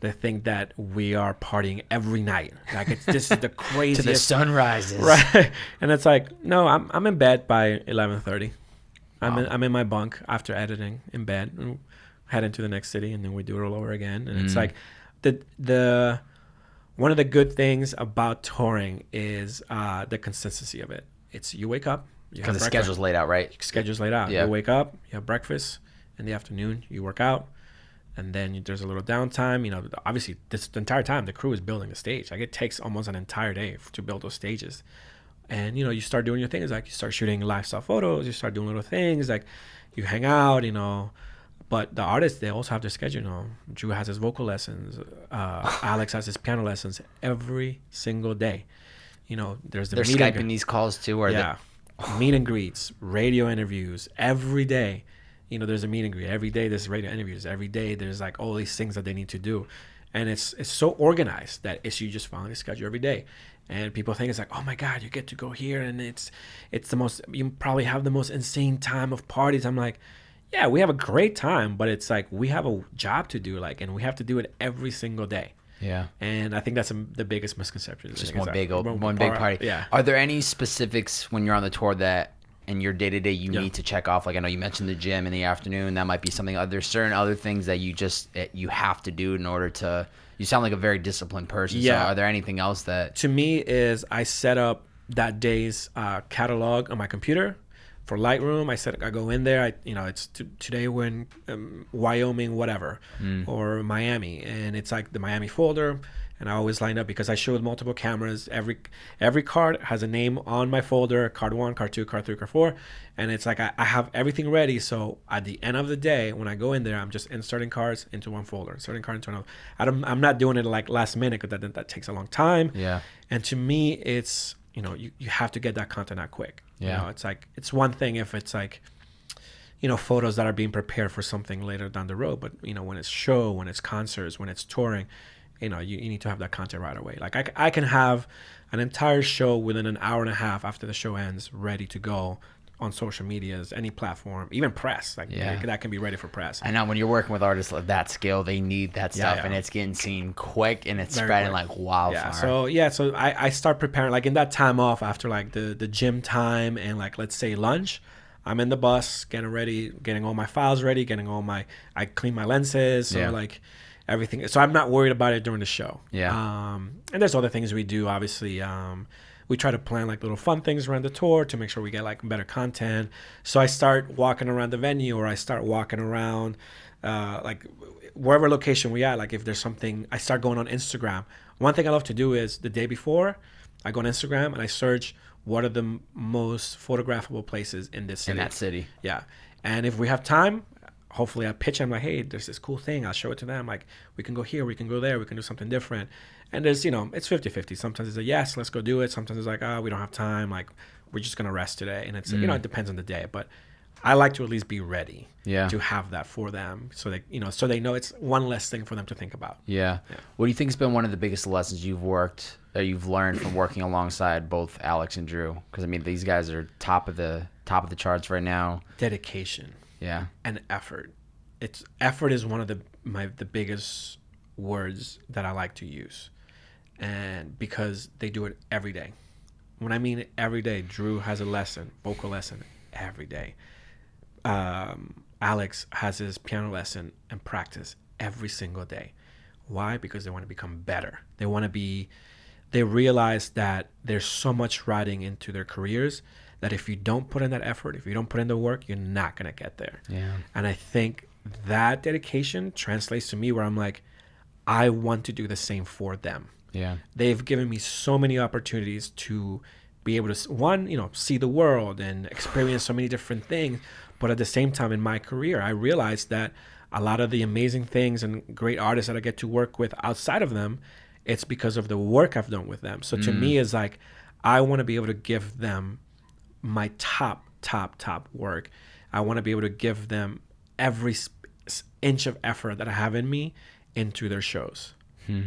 They think that we are partying every night. Like, this is the craziest. To the sun rises. Right. And it's like, no, I'm in bed by 11:30. I'm in my bunk after editing, in bed, and head into the next city, and then we do it all over again. And it's like the one of the good things about touring is the consistency of it. It's, you wake up, because the schedule's laid out, right? Schedule's laid out. You wake up, you have breakfast. In the afternoon, you work out, and then there's a little downtime. You know, obviously, the entire time the crew is building the stage. Like, it takes almost an entire day to build those stages. And, you know, you start doing your things. Like, you start shooting lifestyle photos. You start doing little things. Like, you hang out, you know. But the artists, they also have their schedule. You know, Drew has his vocal lessons. Alex has his piano lessons every single day. You know, there's the they're Skyping these calls too, or meet and greets, radio interviews every day. there's a meet and greet every day. There's radio interviews every day. There's like all these things that they need to do, and it's so organized that you just follow the schedule every day. And people think it's like, oh my God, you get to go here, and it's the most, you probably have the most insane time of parties. I'm like, yeah, we have a great time, but it's like we have a job to do, like, and we have to do it every single day. Yeah. And I think that's the biggest misconception. It's just one big party. Yeah. Are there any specifics when you're on the tour that in your day-to-day you need to check off? Like, I know you mentioned the gym in the afternoon. That might be something. Are there certain other things that you have to do in order to, you sound like a very disciplined person. Yeah. So are there anything else that? To me is I set up that day's catalog on my computer. For Lightroom, I go in there. It's today we're in Wyoming, whatever, or Miami, and it's like the Miami folder. And I always line up because I show with multiple cameras. Every card has a name on my folder: card 1, card 2, card 3, card 4, and it's like I have everything ready. So at the end of the day, when I go in there, I'm just inserting cards into one folder, inserting card into another. I'm not doing it like last minute because that takes a long time. Yeah. And to me, it's you have to get that content out quick. Yeah. It's like, it's one thing if it's like, photos that are being prepared for something later down the road, but when it's show, when it's concerts, when it's touring, you need to have that content right away. Like I can have an entire show within an hour and a half after the show ends, ready to go on social medias, any platform, even press. Like that can be ready for press. I know when you're working with artists of that scale, they need that stuff, and it's getting seen quick, and it's spreading like wildfire. So I start preparing, like in that time off after like the gym time and like, let's say lunch, I'm in the bus getting ready, getting all my files ready, I clean my lenses, so like everything. So I'm not worried about it during the show. Yeah. And there's other things we do, obviously. We try to plan like little fun things around the tour to make sure we get like better content. So I start walking around the venue, or I start walking around like wherever location we at. Like if there's something, I start going on Instagram. One thing I love to do is the day before, I go on Instagram and I search what are the most photographable places in this city. In that city. Yeah. And if we have time, hopefully I pitch them like, hey, there's this cool thing. I'll show it to them. Like, we can go here, we can go there, we can do something different. And there's, it's 50-50. Sometimes it's a yes, let's go do it. Sometimes it's like, we don't have time. Like, we're just going to rest today. And it's, it depends on the day. But I like to at least be ready to have that for them. So they, so they know it's one less thing for them to think about. Yeah. What do you think has been one of the biggest lessons you've learned from working alongside both Alex and Drew? Because, I mean, these guys are top of the charts right now. Dedication. Yeah. And effort. Effort is one of the biggest words that I like to use. And because they do it every day. When I mean every day, Drew has a vocal lesson every day. Alex has his piano lesson and practice every single day. Why? Because they want to become better. They realize that there's so much riding into their careers that if you don't put in that effort, if you don't put in the work, you're not going to get there. Yeah. And I think that dedication translates to me where I'm like, I want to do the same for them. Yeah. They've given me so many opportunities to be able to, see the world and experience so many different things. But at the same time in my career, I realized that a lot of the amazing things and great artists that I get to work with outside of them, it's because of the work I've done with them. So to me, it's like, I want to be able to give them my top work. I want to be able to give them every inch of effort that I have in me into their shows. Yeah.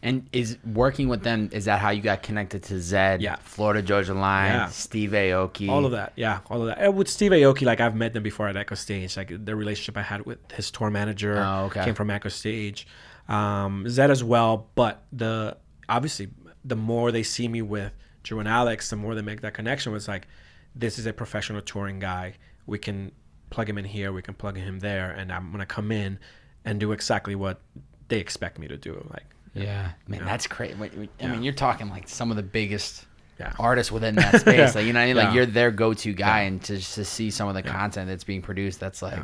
And is working with them, is that how you got connected to ZEDD? Yeah. Florida Georgia Line, Steve Aoki. All of that. Yeah, all of that. And with Steve Aoki, like I've met them before at Echo Stage. Like the relationship I had with his tour manager came from Echo Stage. ZEDD as well. But obviously the more they see me with Drew and Alex, the more they make that connection. Was like, this is a professional touring guy. We can plug him in here. We can plug him there. And I'm going to come in and do exactly what they expect me to do. Like, man, that's crazy. I mean, you're talking like some of the biggest artists within that space. Like, you know what I mean? Like, you're their go-to guy, and to see some of the content that's being produced, that's like,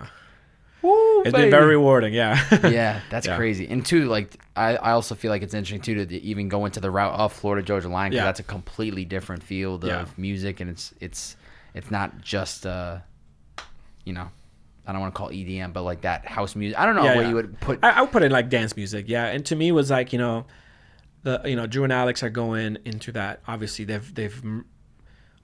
woo, it's been very rewarding. Yeah, that's crazy. And two, like, I also feel like it's interesting too to even go into the route of Florida Georgia Line, because that's a completely different field of music, and it's not just I don't want to call EDM, but like that house music. I don't know what you would put. I would put in like dance music, and to me it was like, Drew and Alex are going into that. Obviously, they've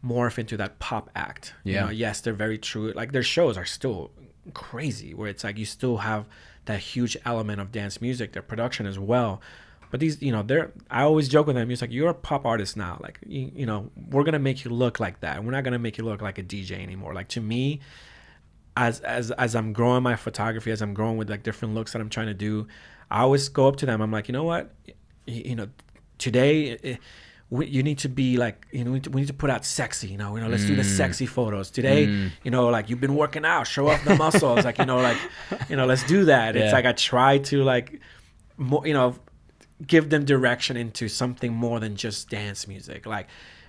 morphed into that pop act. Yes, they're very true. Like their shows are still crazy, where it's like you still have that huge element of dance music, their production as well. But these, I always joke with them. It's like, you're a pop artist now. Like, we're going to make you look like that. We're not going to make you look like a DJ anymore. Like, to me, as I'm growing my photography, as I'm growing with like different looks that I'm trying to do, I always go up to them. I'm like, you know what? Today, you need to be like, we need to put out sexy, let's do the sexy photos today. Like, you've been working out, show off the muscles. Like, let's do that. It's like, I try to like, more, give them direction into something more than just dance music. Like,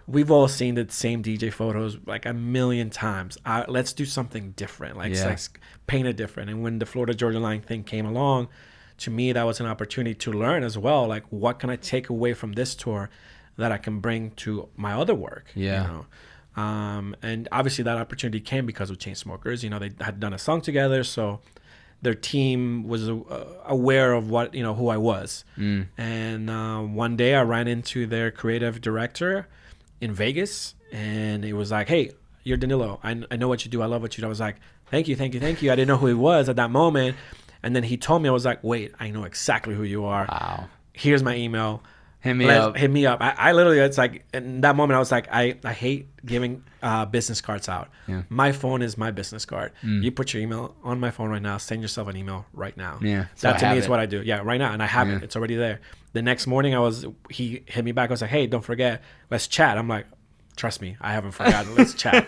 we've all seen the same DJ photos like a million times. Let's do something different. Like, let's paint it different. And when the Florida Georgia Line thing came along, to me, that was an opportunity to learn as well. Like, what can I take away from this tour that I can bring to my other work? And obviously that opportunity came because of Chainsmokers. They had done a song together, so their team was aware of what, who I was. And one day I ran into their creative director in Vegas, and it was like, hey, you're Danilo. I know what you do. I love what you do. I was like, thank you. I didn't know who he was at that moment. And then he told me, I was like, wait, I know exactly who you are. Wow. Here's my email. Hit me up. I literally, it's like, in that moment, I was like, I hate giving business cards out. Yeah. My phone is my business card. You put your email on my phone right now. Send yourself an email right now. Yeah. So that to me is what I do. Yeah, right now. And I have it. It's already there. The next morning, he hit me back. I was like, hey, don't forget, let's chat. I'm like, trust me, I haven't forgotten. Let's chat.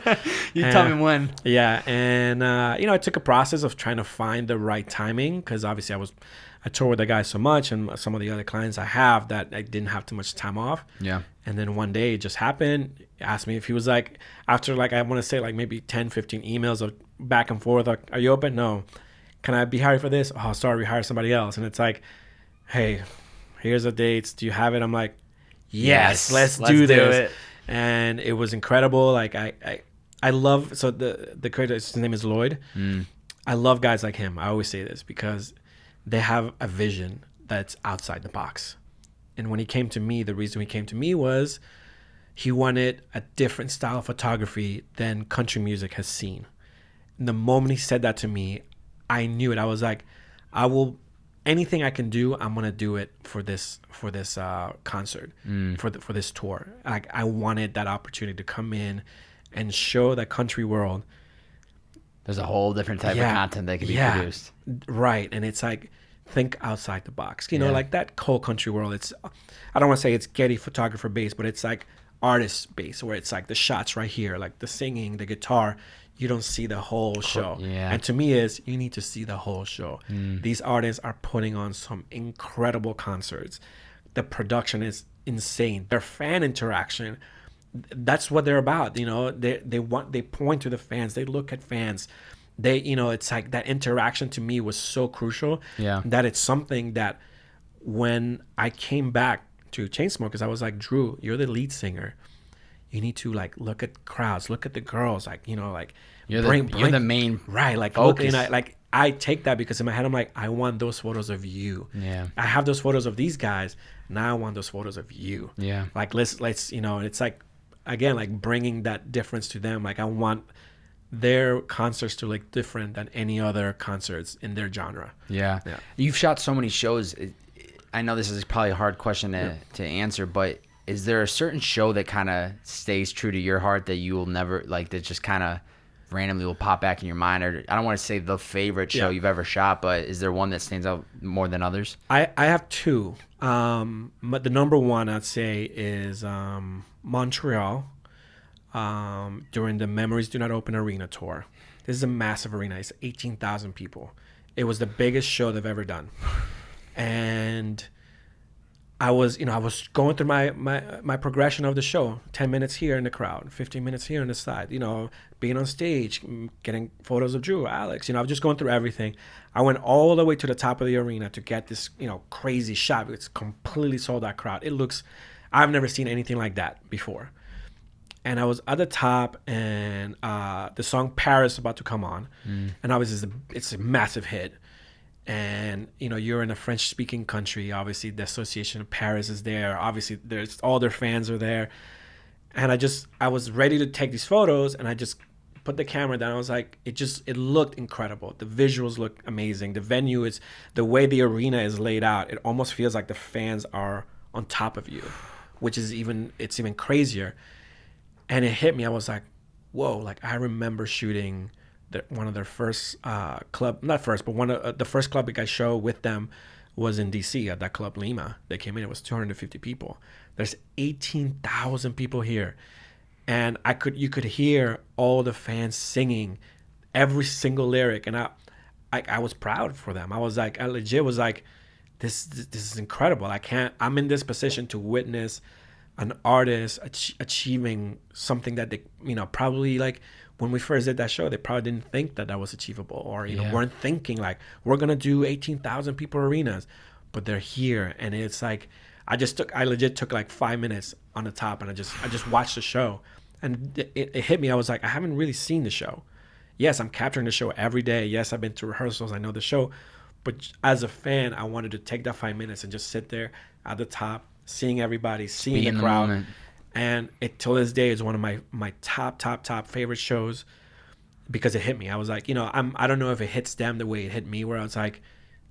Tell me when. Yeah. And, it took a process of trying to find the right timing, because obviously I tour with the guys so much, and some of the other clients I have, that I didn't have too much time off. Yeah. And then one day it just happened. He asked me if he was like, after like, I want to say like maybe 10, 15 emails of back and forth, like, are you open? No. Can I be hired for this? Oh, sorry, we hired somebody else. And it's like, hey, here's the dates. Do you have it? I'm like, yes, let's do this. And it was incredible. Like, I love, so the creator, his name is Lloyd. I love guys like him. I always say this because they have a vision that's outside the box. And when he came to me, the reason he came to me was he wanted a different style of photography than country music has seen. And the moment he said that to me, I knew it. I was like, anything I can do, I'm gonna do it for this concert, for this tour. Like, I wanted that opportunity to come in and show the country world. There's a whole different type of content that can be produced. Right. And it's like, think outside the box. Like that whole country world, I don't want to say it's Getty photographer based, but it's like artist based, where it's like the shots right here, like the singing, the guitar. You don't see the whole show. Yeah. And to me you need to see the whole show. These artists are putting on some incredible concerts. The production is insane. Their fan interaction, that's what they're about. They point to the fans. They look at fans. They, it's like that interaction to me was so crucial. Yeah. That it's something that when I came back to Chainsmokers, I was like, Drew, you're the lead singer. You need to like look at crowds, look at the girls, like, like you're the main right. Like, focus. I take that because in my head I'm like, I want those photos of you. Yeah. I have those photos of these guys. Now I want those photos of you. Yeah. Like let's it's like, again, like bringing that difference to them. Like, I want their concerts to look different than any other concerts in their genre. Yeah. You've shot so many shows. I know this is probably a hard question to answer, but is there a certain show that kind of stays true to your heart that you will never, like, that just kind of randomly will pop back in your mind? Or I don't want to say the favorite show you've ever shot, but is there one that stands out more than others? I have two. But the number one I'd say is Montreal during the Memories Do Not Open Arena tour. This is a massive arena. It's 18,000 people. It was the biggest show they've ever done. And I was going through my progression of the show. 10 minutes here in the crowd, 15 minutes here on the side, being on stage, getting photos of Drew, Alex, I was just going through everything. I went all the way to the top of the arena to get this, crazy shot. It's completely sold out crowd. I've never seen anything like that before. And I was at the top, and the song Paris about to come on. And obviously it's a massive hit. And, you're in a French-speaking country. Obviously, the Association of Paris is there. Obviously, there's all their fans are there. And I was ready to take these photos, and I just put the camera down, I was like, it looked incredible. The visuals look amazing. The venue is, the way the arena is laid out, it almost feels like the fans are on top of you, which is it's even crazier. And it hit me. I was like, whoa, like I remember shooting one of their first club, not first, but one of the first Club Big Guy show with them was in DC at that Club Lima. They came in, it was 250 people. There's 18,000 people here. And you could hear all the fans singing every single lyric. And I was proud for them. I legit was like, this is incredible. I'm in this position to witness an artist achieving something that they, probably like when we first did that show, they probably didn't think that was achievable, or, weren't thinking like, we're going to do 18,000 people arenas, but they're here. And it's like, I legit took like 5 minutes on the top, and I just watched the show, and it hit me. I was like, I haven't really seen the show. Yes, I'm capturing the show every day. Yes, I've been to rehearsals. I know the show, but as a fan, I wanted to take that 5 minutes and just sit there at the top, seeing everybody, seeing the crowd. And it, till this day, is one of my top favorite shows, because it hit me. I was like, I don't know if it hits them the way it hit me, where I was like,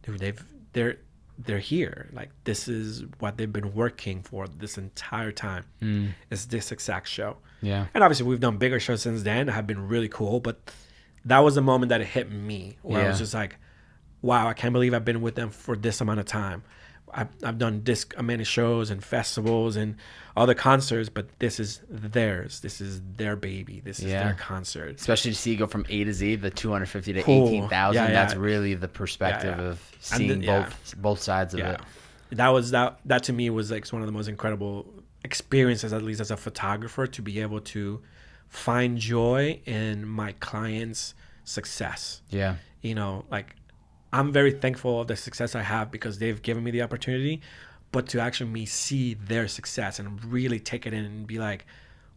dude, they're here. Like, this is what they've been working for this entire time. Is this exact show. Yeah. And obviously we've done bigger shows since then that have been really cool, but that was the moment that it hit me, where I was just like, wow, I can't believe I've been with them for this amount of time. I've done this many shows and festivals and other concerts, but this is theirs. This is their baby. This is their concert. Especially to see you go from A to Z, the 250 to 18,000. That's really the perspective of seeing both sides of it. That to me was like one of the most incredible experiences, at least as a photographer, to be able to find joy in my clients' success. Yeah. Like, I'm very thankful of the success I have, because they've given me the opportunity, but to actually me see their success and really take it in and be like,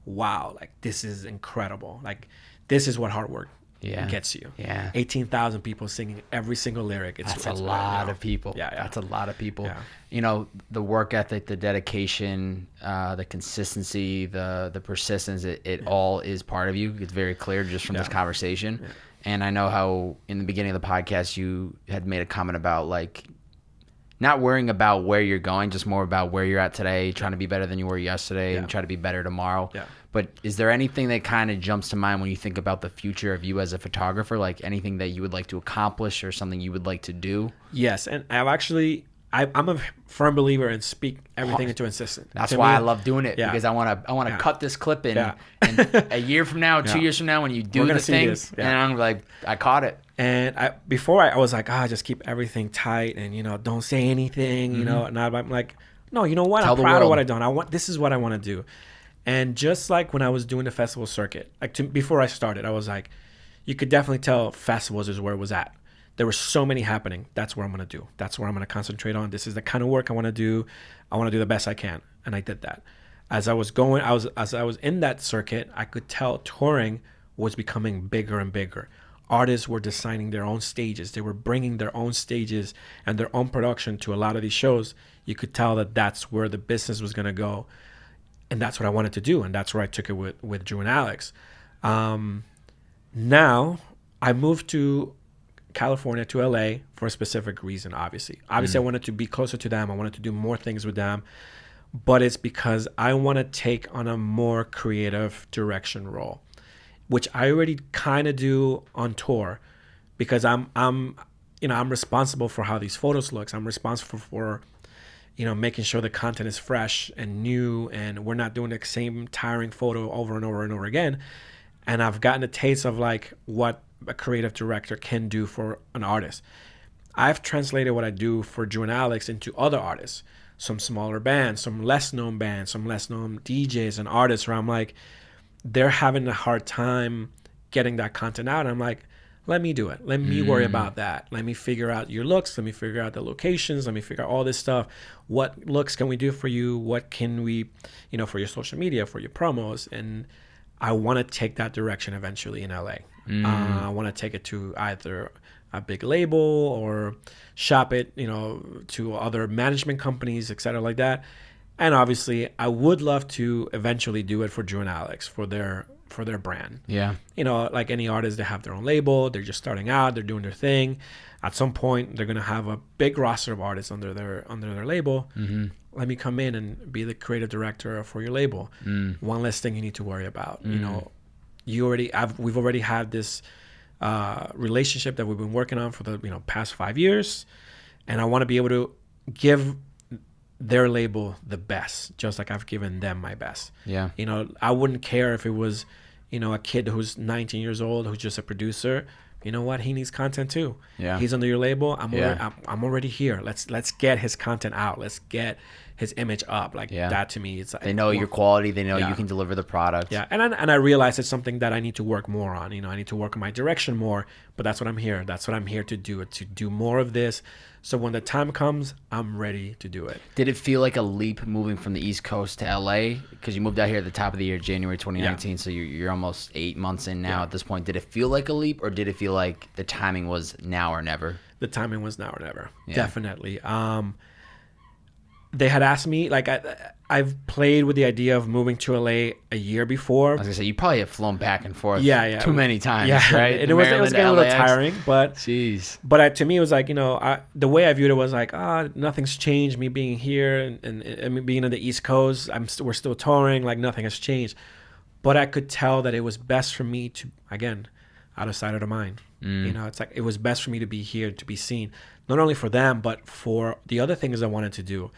wow, like, this is incredible. Like, this is what hard work gets you. Yeah. 18,000 people singing every single lyric. That's a lot of people. Yeah. That's a lot of people. Yeah. The work ethic, the dedication, the consistency, the persistence, it all is part of you. It's very clear just from this conversation. Yeah. And I know how in the beginning of the podcast you had made a comment about like not worrying about where you're going, just more about where you're at today, trying to be better than you were yesterday and try to be better tomorrow. Yeah. But is there anything that kind of jumps to mind when you think about the future of you as a photographer, like anything that you would like to accomplish or something you would like to do? Yes, and I'm a firm believer in speak everything into existence. That's why I love doing it, because I want to cut this clip in, and a year from now, 2 years from now, when you do the thing, and I'm like, I caught it. And before I was like, just keep everything tight, and don't say anything, and I'm like, no, you know what? I'm proud of what I've done. This is what I want to do. And just like when I was doing the festival circuit, before I started, I was like, you could definitely tell festivals is where it was at. There were so many happening. That's what I'm going to do. That's where I'm going to concentrate on. This is the kind of work I want to do. I want to do the best I can. And I did that. As I was in that circuit, I could tell touring was becoming bigger and bigger. Artists were designing their own stages. They were bringing their own stages and their own production to a lot of these shows. You could tell that that's where the business was going to go. And that's what I wanted to do. And that's where I took it with Drew and Alex. Now, I moved to California, to LA, for a specific reason, obviously. I wanted to be closer to them. I wanted to do more things with them. But it's because I want to take on a more creative direction role, which I already kind of do on tour, because I'm responsible for how these photos look. I'm responsible for making sure the content is fresh and new, and we're not doing the same tiring photo over and over and over again. And I've gotten a taste of like what a creative director can do for an artist. I've translated what I do for Drew and Alex into other artists, some smaller bands, some less known DJs and artists, where I'm like, they're having a hard time getting that content out. And I'm like, let me do it. Let me worry about that. Let me figure out your looks. Let me figure out the locations. Let me figure out all this stuff. What looks can we do for you? What can we, for your social media, for your promos? And I want to take that direction eventually in LA. I want to take it to either a big label or shop it, to other management companies, et cetera, like that. And obviously, I would love to eventually do it for Drew and Alex, for their for their brand. Yeah. You know, like any artist, they have their own label. They're just starting out. They're doing their thing. At some point, they're gonna have a big roster of artists under their label. Mm-hmm. Let me come in and be the creative director for your label. One less thing you need to worry about. You know, we've already had this relationship that we've been working on for the past 5 years, and I want to be able to give their label the best, just like I've given them my best. Yeah. You know, I wouldn't care if it was, a kid who's 19 years old who's just a producer. You know what? He needs content too. Yeah. He's under your label. I'm already here. Let's get his content out. Let's get his image up. Like that to me, it's like, they know your quality. They know you can deliver the product. Yeah. And I realize it's something that I need to work more on. I need to work on my direction more. But that's what I'm here. That's what I'm here to do. To do more of this. So when the time comes, I'm ready to do it. Did it feel like a leap moving from the East Coast to LA? Because you moved out here at the top of the year, January 2019. So you're almost 8 months in now at this point. Did it feel like a leap, or did it feel like the timing was now or never? The timing was now or never. Yeah. Definitely. They had asked me, like, I've played with the idea of moving to LA a year before. I was gonna say, you probably have flown back and forth too many times, right? And it was getting a little tiring, but jeez. But to me, it was like, the way I viewed it was like, nothing's changed. Me being here and me being on the East Coast, we're still touring, like nothing has changed. But I could tell that it was best for me to, again, out of sight, out of mind. It's like it was best for me to be here, to be seen, not only for them, but for the other things I wanted to do.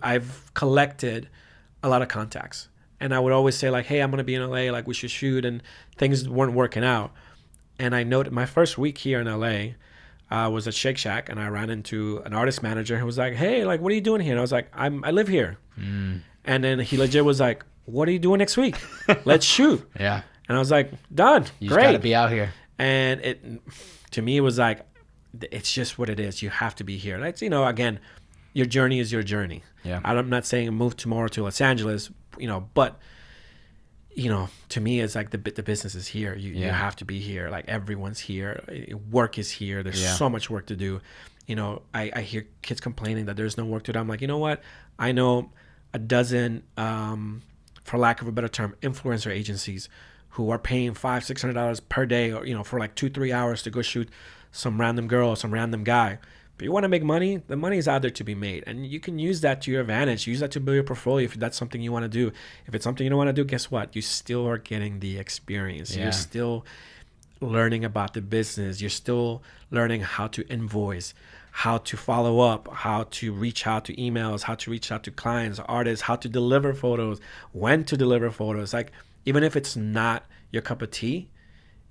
I've collected a lot of contacts, and I would always say like, hey, I'm going to be in LA, like we should shoot, and things weren't working out. And I noted my first week here in LA was at Shake Shack, and I ran into an artist manager who was like, hey, like, what are you doing here? And I was like, I live here. And then he legit was like, what are you doing next week? Let's shoot. Yeah. And I was like, done. You Great. just got to be out here. And to me, it was like, it's just what it is. You have to be here. That's, again, your journey is your journey. Yeah. I'm not saying move tomorrow to Los Angeles, but, to me, it's like the business is here. You have to be here. Like everyone's here. Work is here. There's so much work to do. I hear kids complaining that there's no work to do. I'm like, you know what? I know a dozen, for lack of a better term, influencer agencies who are paying $500-$600 per day, or for like 2-3 hours to go shoot some random girl or some random guy. If you want to make money, the money is out there to be made, and you can use that to your advantage. Use that to build your portfolio if that's something you want to do. If it's something you don't want to do, guess what? You still are getting the experience. You're still learning about the business. You're still learning how to invoice, how to follow up, how to reach out to emails, how to reach out to clients, artists, how to deliver photos, when to deliver photos. Like, even if it's not your cup of tea,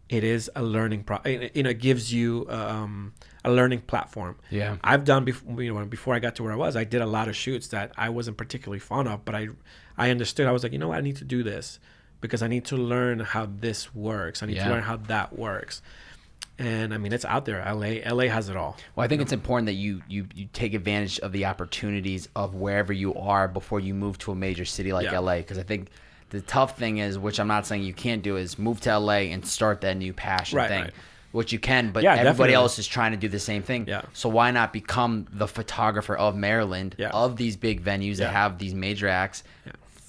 it is a learning it gives you a learning platform. Yeah. I've done before I got to where I was, I did a lot of shoots that I wasn't particularly fond of, but I understood. I was like, you know what, I need to do this because I need to learn how this works. I need to learn how that works. And I mean, it's out there. LA has it all. Well, I think it's important that you take advantage of the opportunities of wherever you are before you move to a major city like LA. Because I think the tough thing is, which I'm not saying you can't do, is move to LA and start that new passion thing. Right. Which you can, but everybody definitely else is trying to do the same thing. Yeah. So why not become the photographer of Maryland, of these big venues that have these major acts,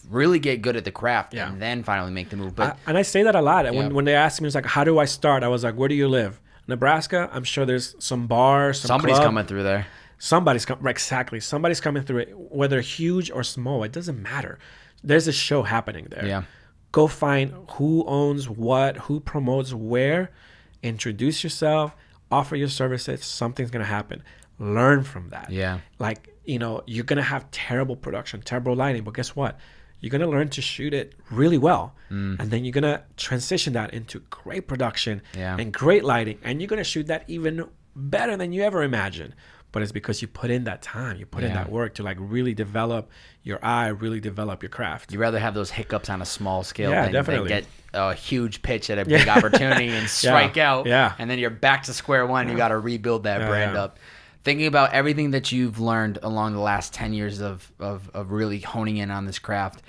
really get good at the craft, and then finally make the move. But and I say that a lot. When they ask me, it's like, how do I start? I was like, where do you live? Nebraska? I'm sure there's some bars, somebody's club. coming through there. Exactly. Somebody's coming through it, whether huge or small. It doesn't matter. There's a show happening there. Yeah. Go find who owns what, who promotes where. Introduce yourself, offer your services. Something's going to happen. Learn from that. Yeah. Like, you're going to have terrible production, terrible lighting, but guess what? You're going to learn to shoot it really well. And then you're going to transition that into great production and great lighting. And you're going to shoot that even better than you ever imagined. But it's because you put in that time, you put in that work to like really develop your eye, really develop your craft. You'd rather have those hiccups on a small scale than get a huge pitch at a big opportunity and strike out. Yeah. And then you're back to square one. You got to rebuild that brand up. Thinking about everything that you've learned along the last 10 years of really honing in on this craft,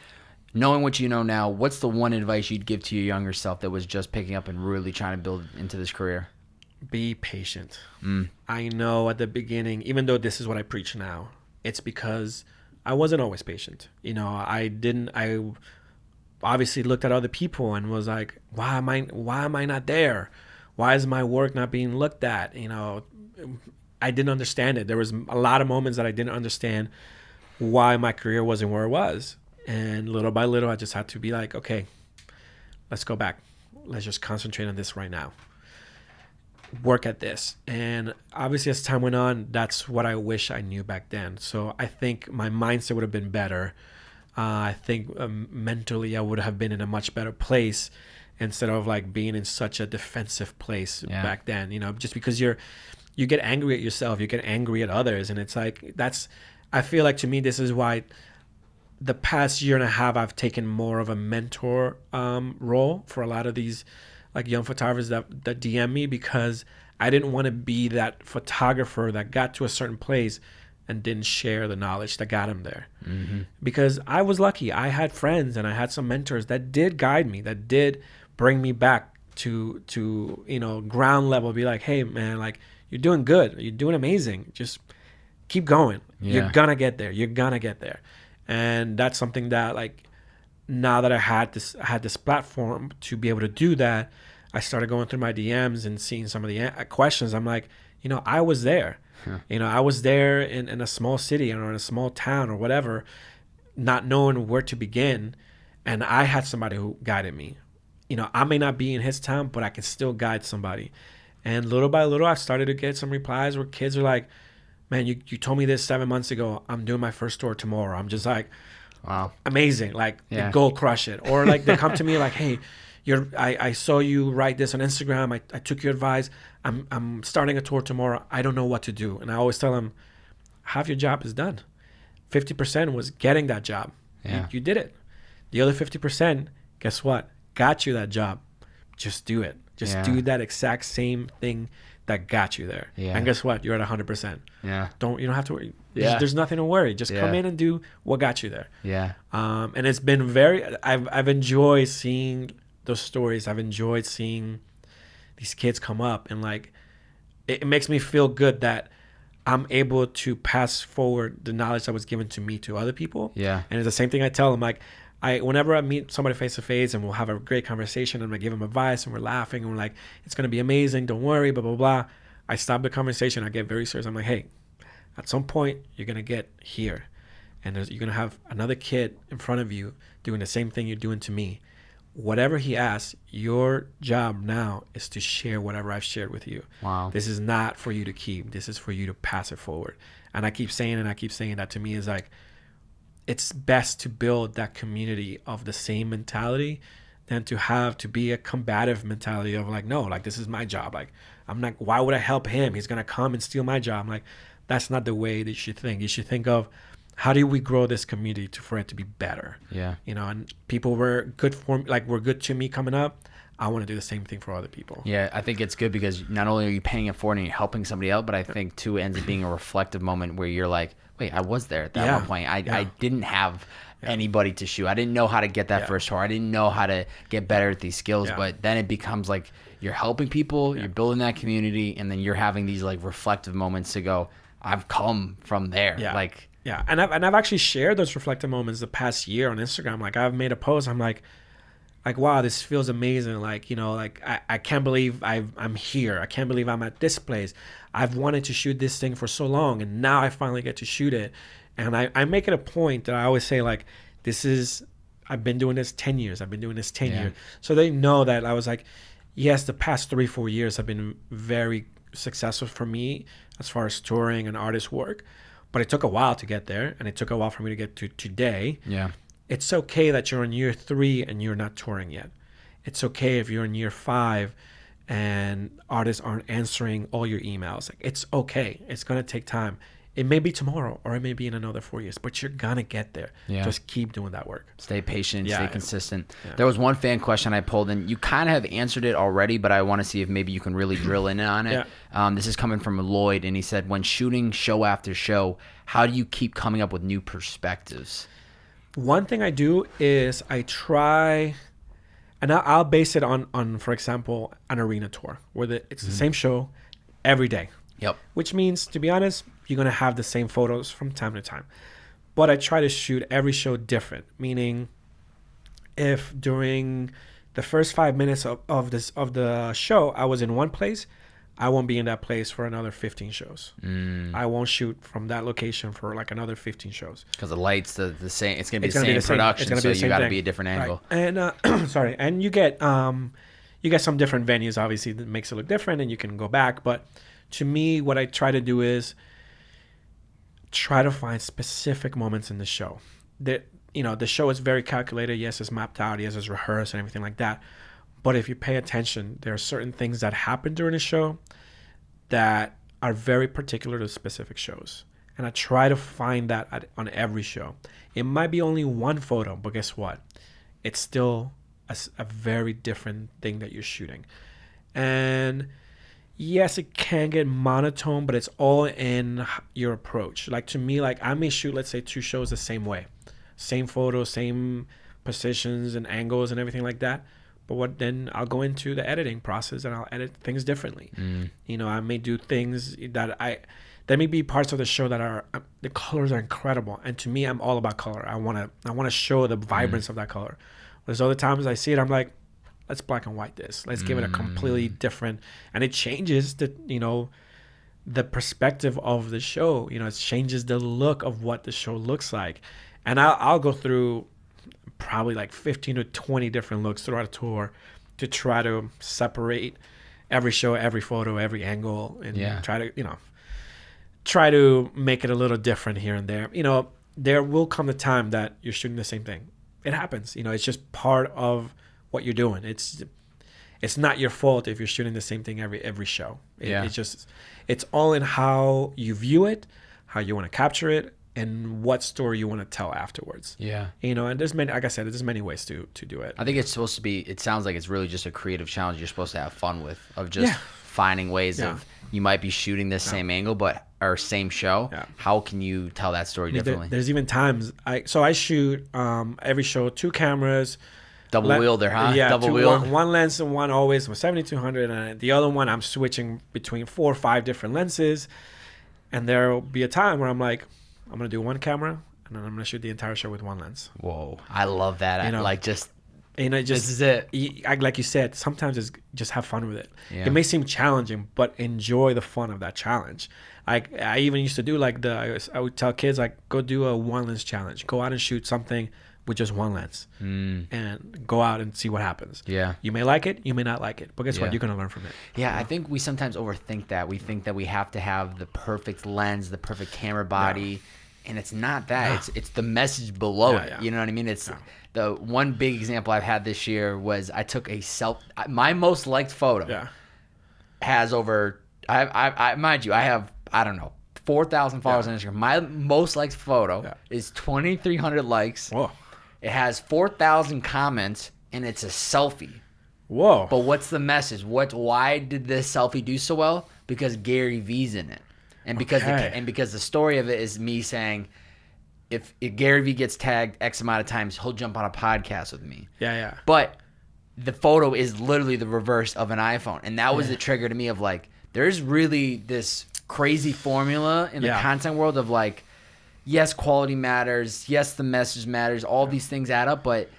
knowing what you know now, what's the one advice you'd give to your younger self that was just picking up and really trying to build into this career? Be patient. I know at the beginning, even though this is what I preach now, it's because I wasn't always patient. obviously looked at other people and was like, why am I not there? Why is my work not being looked at? You know, I didn't understand it. There was a lot of moments that I didn't understand why my career wasn't where it was. And little by little, I just had to be like, okay, let's go back. Let's just concentrate on this right now. Work at this. And obviously, as time went on, that's what I wish I knew back then. So I think my mindset would have been better. I think mentally I would have been in a much better place instead of like being in such a defensive place back then, you know, just because you get angry at yourself, you get angry at others. And it's like, I feel like to me, this is why the past year and a half, I've taken more of a mentor role for a lot of these like young photographers that DM me, because I didn't want to be that photographer that got to a certain place and didn't share the knowledge that got him there. Mm-hmm. Because I was lucky. I had friends and I had some mentors that did guide me, that did bring me back to you know, ground level, be like, hey man, like, you're doing good, you're doing amazing, just keep going. You're gonna get there. And that's something that, like, now that I had this platform to be able to do that, I started going through my DMs and seeing some of the questions. I'm like, you know, I was there. You know, I was there in a small city or in a small town or whatever, not knowing where to begin. And I had somebody who guided me. You know, I may not be in his town, but I can still guide somebody. And little by little, I started to get some replies where kids are like, man, you told me this 7 months ago. I'm doing my first tour tomorrow. I'm just like, wow, amazing. Like, go crush it. Or like they come to me like, hey, I saw you write this on Instagram. I took your advice. I'm starting a tour tomorrow. I don't know what to do. And I always tell them, half your job is done. 50% was getting that job. Yeah. You did it. The other 50%, guess what? Got you that job. Just do it. Just do that exact same thing that got you there. Yeah. And guess what? You're at 100%. Yeah. You don't have to worry. Yeah. There's nothing to worry. Just come in and do what got you there. Yeah. And it's been I've enjoyed seeing those stories. I've enjoyed seeing these kids come up, and like, it makes me feel good that I'm able to pass forward the knowledge that was given to me to other people. Yeah. And it's the same thing I tell them. Like, whenever I meet somebody face to face and we'll have a great conversation and I give them advice and we're laughing and we're like, it's going to be amazing. Don't worry, blah, blah, blah. I stop the conversation. I get very serious. I'm like, hey, at some point you're going to get here, and you're going to have another kid in front of you doing the same thing you're doing to me. Whatever he asks, your job now is to share whatever I've shared with you. Wow. This is not for you to keep. This is for you to pass it forward. And I keep saying that to me is like, it's best to build that community of the same mentality than to be a combative mentality of like, no, like, this is my job. Like, I'm not, why would I help him? He's going to come and steal my job. I'm like, that's not the way that you should think. You should think of, how do we grow this community for it to be better? Yeah. You know, and people were good to me coming up. I want to do the same thing for other people. Yeah, I think it's good because not only are you paying it forward and you're helping somebody out, but I think too, it ends up being a reflective moment where you're like, wait, I was there at that one point. I didn't have anybody to shoot. I didn't know how to get that first tour. I didn't know how to get better at these skills. But then it becomes like you're helping people, you're building that community, and then you're having these like reflective moments to go, I've come from there. Yeah. Like, yeah. And I've actually shared those reflective moments the past year on Instagram. Like, I've made a post. I'm like, wow, this feels amazing. Like, you know, like, I can't believe I'm here. I can't believe I'm at this place. I've wanted to shoot this thing for so long, and now I finally get to shoot it. And I make it a point that I always say, like, I've been doing this 10 years. I've been doing this 10 years. So they know that I was like, yes, the past 3-4 years have been very successful for me as far as touring and artist work. But it took a while to get there, and it took a while for me to get to today. Yeah. It's okay that you're in year 3 and you're not touring yet. It's okay if you're in year 5 and artists aren't answering all your emails. Like, it's okay. It's going to take time. It may be tomorrow or it may be in another 4 years, but you're going to get there. Yeah. Just keep doing that work. Stay patient, stay consistent. Yeah. There was one fan question I pulled, and you kind of have answered it already, but I want to see if maybe you can really drill in on it. Yeah. This is coming from Lloyd, and he said, when shooting show after show, how do you keep coming up with new perspectives? One thing I do is I try, and I'll base it on, for example, an arena tour where it's the same show every day. Yep. Which means, to be honest, you're going to have the same photos from time to time. But I try to shoot every show different, meaning if during the first 5 minutes of the show I was in one place, I won't be in that place for another 15 shows. I won't shoot from that location for like another 15 shows. Because the light's the same. It's going to be the same production, so you got to be a different angle. Right. And sorry, and you get some different venues, obviously, that makes it look different, and you can go back. But to me, what I try to do is try to find specific moments in the show. That, you know, the show is very calculated. Yes, it's mapped out. Yes, it's rehearsed and everything like that. But if you pay attention, there are certain things that happen during the show that are very particular to specific shows. And I try to find that on every show. It might be only one photo, but guess what? It's still a very different thing that you're shooting. And yes, it can get monotone, but it's all in your approach. Like, to me, like, I may shoot, let's say, 2 shows the same way. Same photos, same positions and angles and everything like that. But then I'll go into the editing process and I'll edit things differently. You know, I may do things that there may be parts of the show that are, the colors are incredible. And to me, I'm all about color. I want to show the vibrance of that color. There's other times I see it, I'm like, let's black and white this. Let's give it a completely different, and it changes the, you know, the perspective of the show. You know, it changes the look of what the show looks like. And I'll go through probably like 15 to 20 different looks throughout a tour to try to separate every show, every photo, every angle, and try to make it a little different here and there. You know, there will come the time that you're shooting the same thing. It happens. You know, it's just part of what you're doing. It's not your fault if you're shooting the same thing every show. It's all in how you view it, how you want to capture it, and what story you want to tell afterwards. Yeah. You know, and there's many, like I said, there's many ways to do it. I think it's supposed to be, it sounds like it's really just a creative challenge you're supposed to have fun with, of just finding ways of, you might be shooting this same angle, or same show. How can you tell that story differently? There's even times, I shoot every show, 2 cameras. Double wheel there, huh? Yeah, double wheel. One lens and one always with 7200, and the other one I'm switching between 4 or 5 different lenses. And there'll be a time where I'm like, I'm gonna do one camera, and then I'm gonna shoot the entire show with one lens. Whoa, I love that. You know, like just, this is it. Like you said, sometimes it's just have fun with it. Yeah. It may seem challenging, but enjoy the fun of that challenge. I even used to do I would tell kids, like, go do a 1 lens challenge. Go out and shoot something with just 1 lens, and go out and see what happens. Yeah, you may like it, you may not like it, but guess what? You're gonna learn from it. Yeah, I think we sometimes overthink that. We think that we have to have the perfect lens, the perfect camera body. And it's not that. It's the message below it. You know what I mean? It's the one big example I've had this year was I took my most liked photo has over, I mind you, I have, I don't know, 4,000 followers on Instagram. My most liked photo is 2,300 likes. Whoa. It has 4,000 comments, and it's a selfie. Whoa. But what's the message? Why did this selfie do so well? Because Gary V's in it. And because the story of it is me saying, if Gary Vee gets tagged X amount of times, he'll jump on a podcast with me. Yeah. But the photo is literally the reverse of an iPhone. And that was the trigger to me of like, there's really this crazy formula in the content world of like, yes, quality matters. Yes, the message matters. All these things add up, but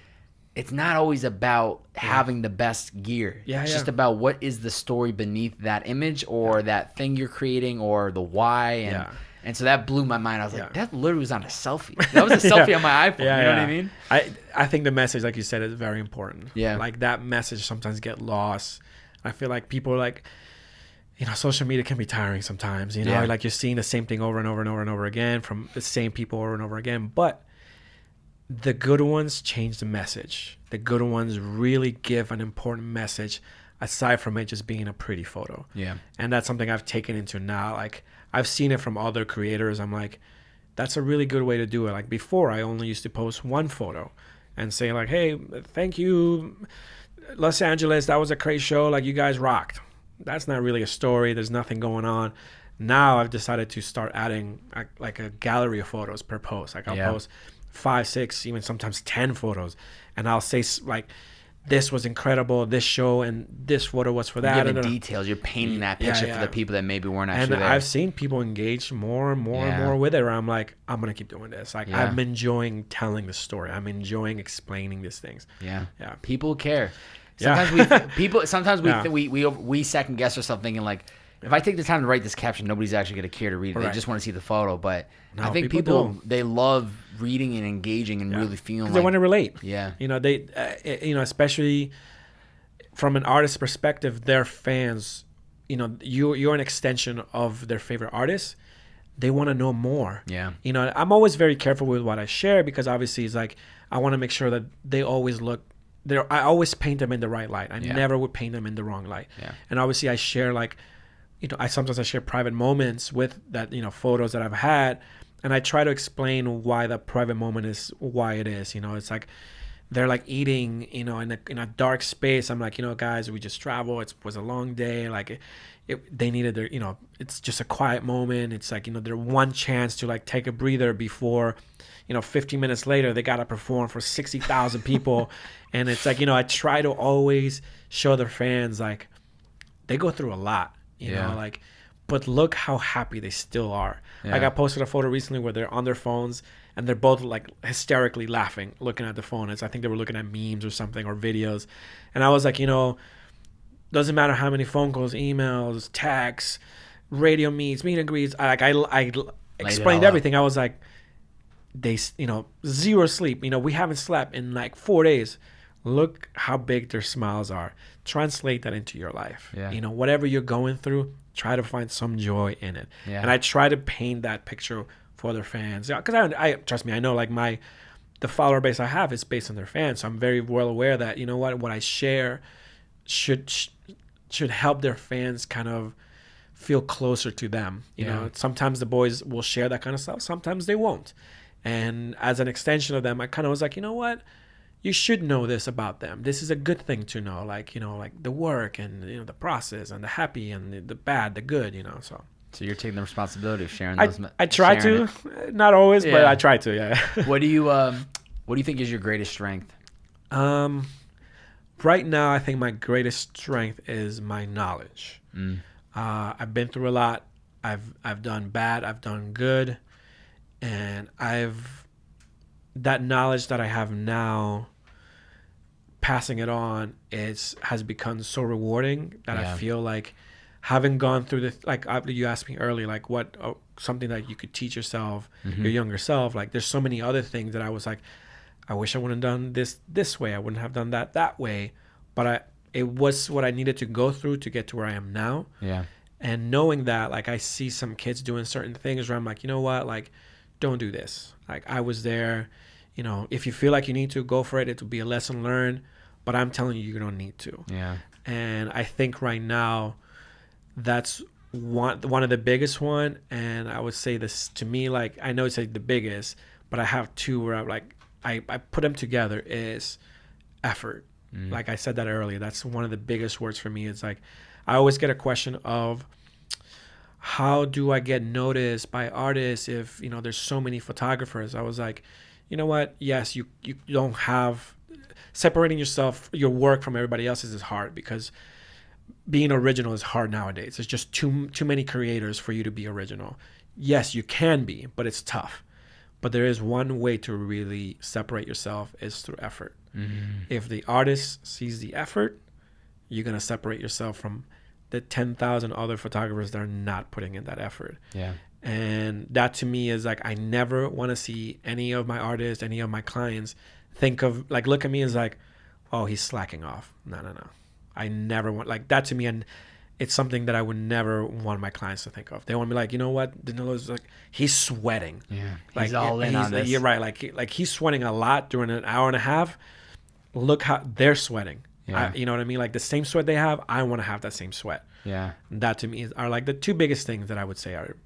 it's not always about having the best gear. It's just about what is the story beneath that image or that thing you're creating or the why. And so that blew my mind. I was like, that literally was on a selfie. That was a selfie on my iPhone. You know what I mean? I think the message, like you said, is very important. Yeah. Like that message sometimes get lost. I feel like people are like, you know, social media can be tiring sometimes. You know, like you're seeing the same thing over and over and over and over again from the same people over and over again. But the good ones change the message. The good ones really give an important message aside from it just being a pretty photo. Yeah. And that's something I've taken into now. Like, I've seen it from other creators. I'm like, that's a really good way to do it. Like before, I only used to post one photo and say like, hey, thank you, Los Angeles. That was a great show. Like, you guys rocked. That's not really a story. There's nothing going on. Now I've decided to start adding like a gallery of photos per post. Like I'll post 5, 6, even sometimes 10 photos, and I'll say like, this was incredible, this show and this photo was for that. You're giving details. You're painting that picture for the people that maybe weren't actually there. And I've seen people engage more and more with it, where I'm like, I'm going to keep doing this. Like, I'm enjoying telling the story. I'm enjoying explaining these things. Yeah. People care. Sometimes we second guess ourselves thinking like, if I take the time to write this caption, nobody's actually going to care to read it. Right. They just want to see the photo. But I think people they love reading and engaging and really feeling like they want to relate. Yeah. They especially from an artist's perspective, their fans, you're an extension of their favorite artist. They want to know more. Yeah. I'm always very careful with what I share, because obviously it's like I want to make sure that they always look there. I always paint them in the right light. I never would paint them in the wrong light. Yeah. And obviously I share like, I sometimes share private moments with that, photos that I've had, and I try to explain why that private moment is why it is. It's like they're like eating, in a dark space. I'm like, guys, we just traveled. It was a long day. Like they needed their, it's just a quiet moment. It's like, their one chance to like take a breather before, 15 minutes later, they got to perform for 60,000 people. And it's like, I try to always show their fans, like, they go through a lot. But look how happy they still are. Yeah. Like I posted a photo recently where they're on their phones and they're both like hysterically laughing, looking at the phone. I think they were looking at memes or something, or videos. And I was like, doesn't matter how many phone calls, emails, texts, radio meets, meet and greets. I explained everything. I was like, they, zero sleep. We haven't slept in like 4 days. Look how big their smiles are. Translate that into your life. Yeah. Whatever you're going through, try to find some joy in it. Yeah. And I try to paint that picture for their fans. Because I trust me, I know like the follower base I have is based on their fans. So I'm very well aware that, what I share should help their fans kind of feel closer to them. Sometimes the boys will share that kind of stuff. Sometimes they won't. And as an extension of them, I kind of was like, you should know this about them. This is a good thing to know, like the work and the process and the happy and the bad, the good, So you're taking the responsibility of sharing those. I try to, not always, but I try to. Yeah. What do you think is your greatest strength? Right now, I think my greatest strength is my knowledge. I've been through a lot. I've done bad. I've done good, and that knowledge that I have now, passing it on has become so rewarding that I feel like having gone through this, like you asked me earlier, like what something that you could teach yourself, your younger self. Like there's so many other things that I was like, I wish I wouldn't have done this way. I wouldn't have done that way. But it was what I needed to go through to get to where I am now. Yeah. And knowing that, like I see some kids doing certain things where I'm like, what, like don't do this. Like I was there. If you feel like you need to, go for it. It will be a lesson learned, but I'm telling you don't need to. Yeah. And I think right now, that's one of the biggest one. And I would say this to me, like I know it's like the biggest, but I have two where I'm like I put them together is effort. Like I said that earlier. That's one of the biggest words for me. It's like I always get a question of, how do I get noticed by artists if there's so many photographers? I was like, you know what? Yes, you don't have, separating your work from everybody else's is hard, because being original is hard nowadays. There's just too many creators for you to be original. Yes, you can be, but it's tough. But there is one way to really separate yourself, is through effort. If the artist sees the effort, you're going to separate yourself from the 10,000 other photographers that are not putting in that effort. Yeah. And that to me is like, I never want to see any of my artists, any of my clients think of, like, look at me as like, oh, he's slacking off. No. I never want, like, that to me, and it's something that I would never want my clients to think of. They want to be like, you know what, Danilo's like, he's sweating. Yeah, like, he's all in on this. You're right. Like he's sweating a lot during an hour and a half. Look how they're sweating. Yeah. You know what I mean? Like the same sweat they have, I want to have that same sweat. Yeah. And that to me are like the two biggest things that I would say are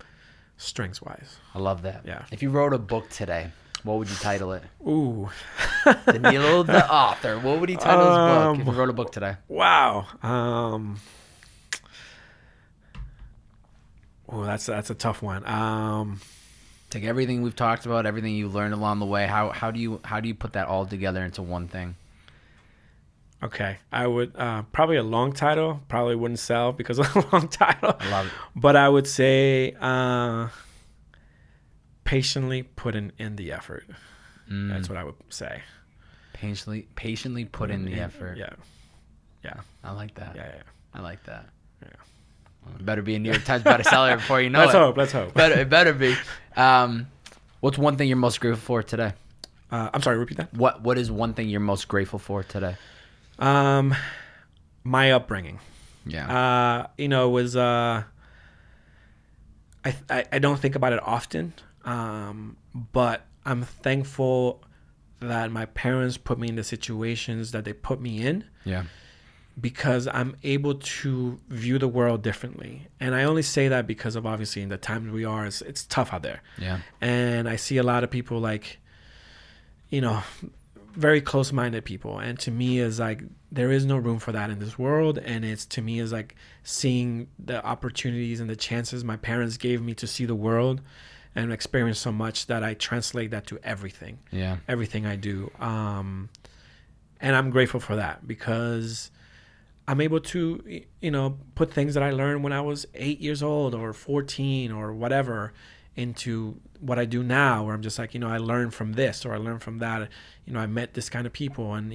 strengths wise. I love that. Yeah. If you wrote a book today, what would you title it? Ooh. Danilo the author. What would he title his book if you wrote a book today? Wow. Oh, that's a tough one. Take everything we've talked about, everything you learned along the way. How do you put that all together into one thing? Okay, I would probably a long title. Probably wouldn't sell because of a long title. I love it. But I would say patiently putting in the effort. That's what I would say. Patiently put in the effort. Yeah. I like that. Yeah. I like that. Yeah. Well, it better be a New York Times bestseller before you know Let's hope. It better be. What's one thing you're most grateful for today? I'm sorry, repeat that. What is one thing you're most grateful for today? My upbringing. Yeah. It was I don't think about it often, but I'm thankful that my parents put me in the situations that they put me in. Yeah. Because I'm able to view the world differently. And I only say that because of obviously in the times we are, it's tough out there. Yeah. And I see a lot of people like, very close-minded people. And to me is like, there is no room for that in this world. And it's to me is like seeing the opportunities and the chances my parents gave me to see the world and experience so much that I translate that to everything. Yeah. Everything I do. And I'm grateful for that because I'm able to, put things that I learned when I was 8 years old or 14 or whatever into what I do now, where I'm just like, I learned from this or I learned from that. I met this kind of people and,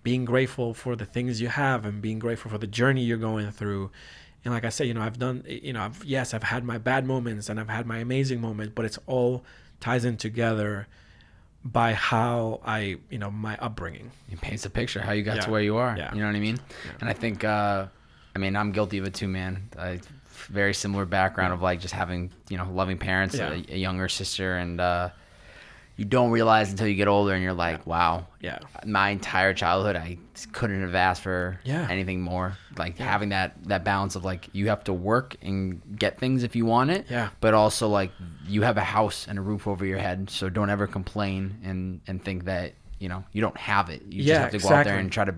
being grateful for the things you have and being grateful for the journey you're going through. And like I said, I've done, I've had my bad moments and I've had my amazing moments, but it's all ties in together by how I, my upbringing. It paints a picture how you got to where you are. Yeah. You know what I mean? Yeah. And I think, I'm guilty of it too, man. Very similar background of like just having, loving parents, a younger sister, and you don't realize until you get older and you're like, wow, my entire childhood, I couldn't have asked for anything more. Like having that balance of like, you have to work and get things if you want it, but also like you have a house and a roof over your head. So don't ever complain and think that, you don't have it. You just have to go out there and try to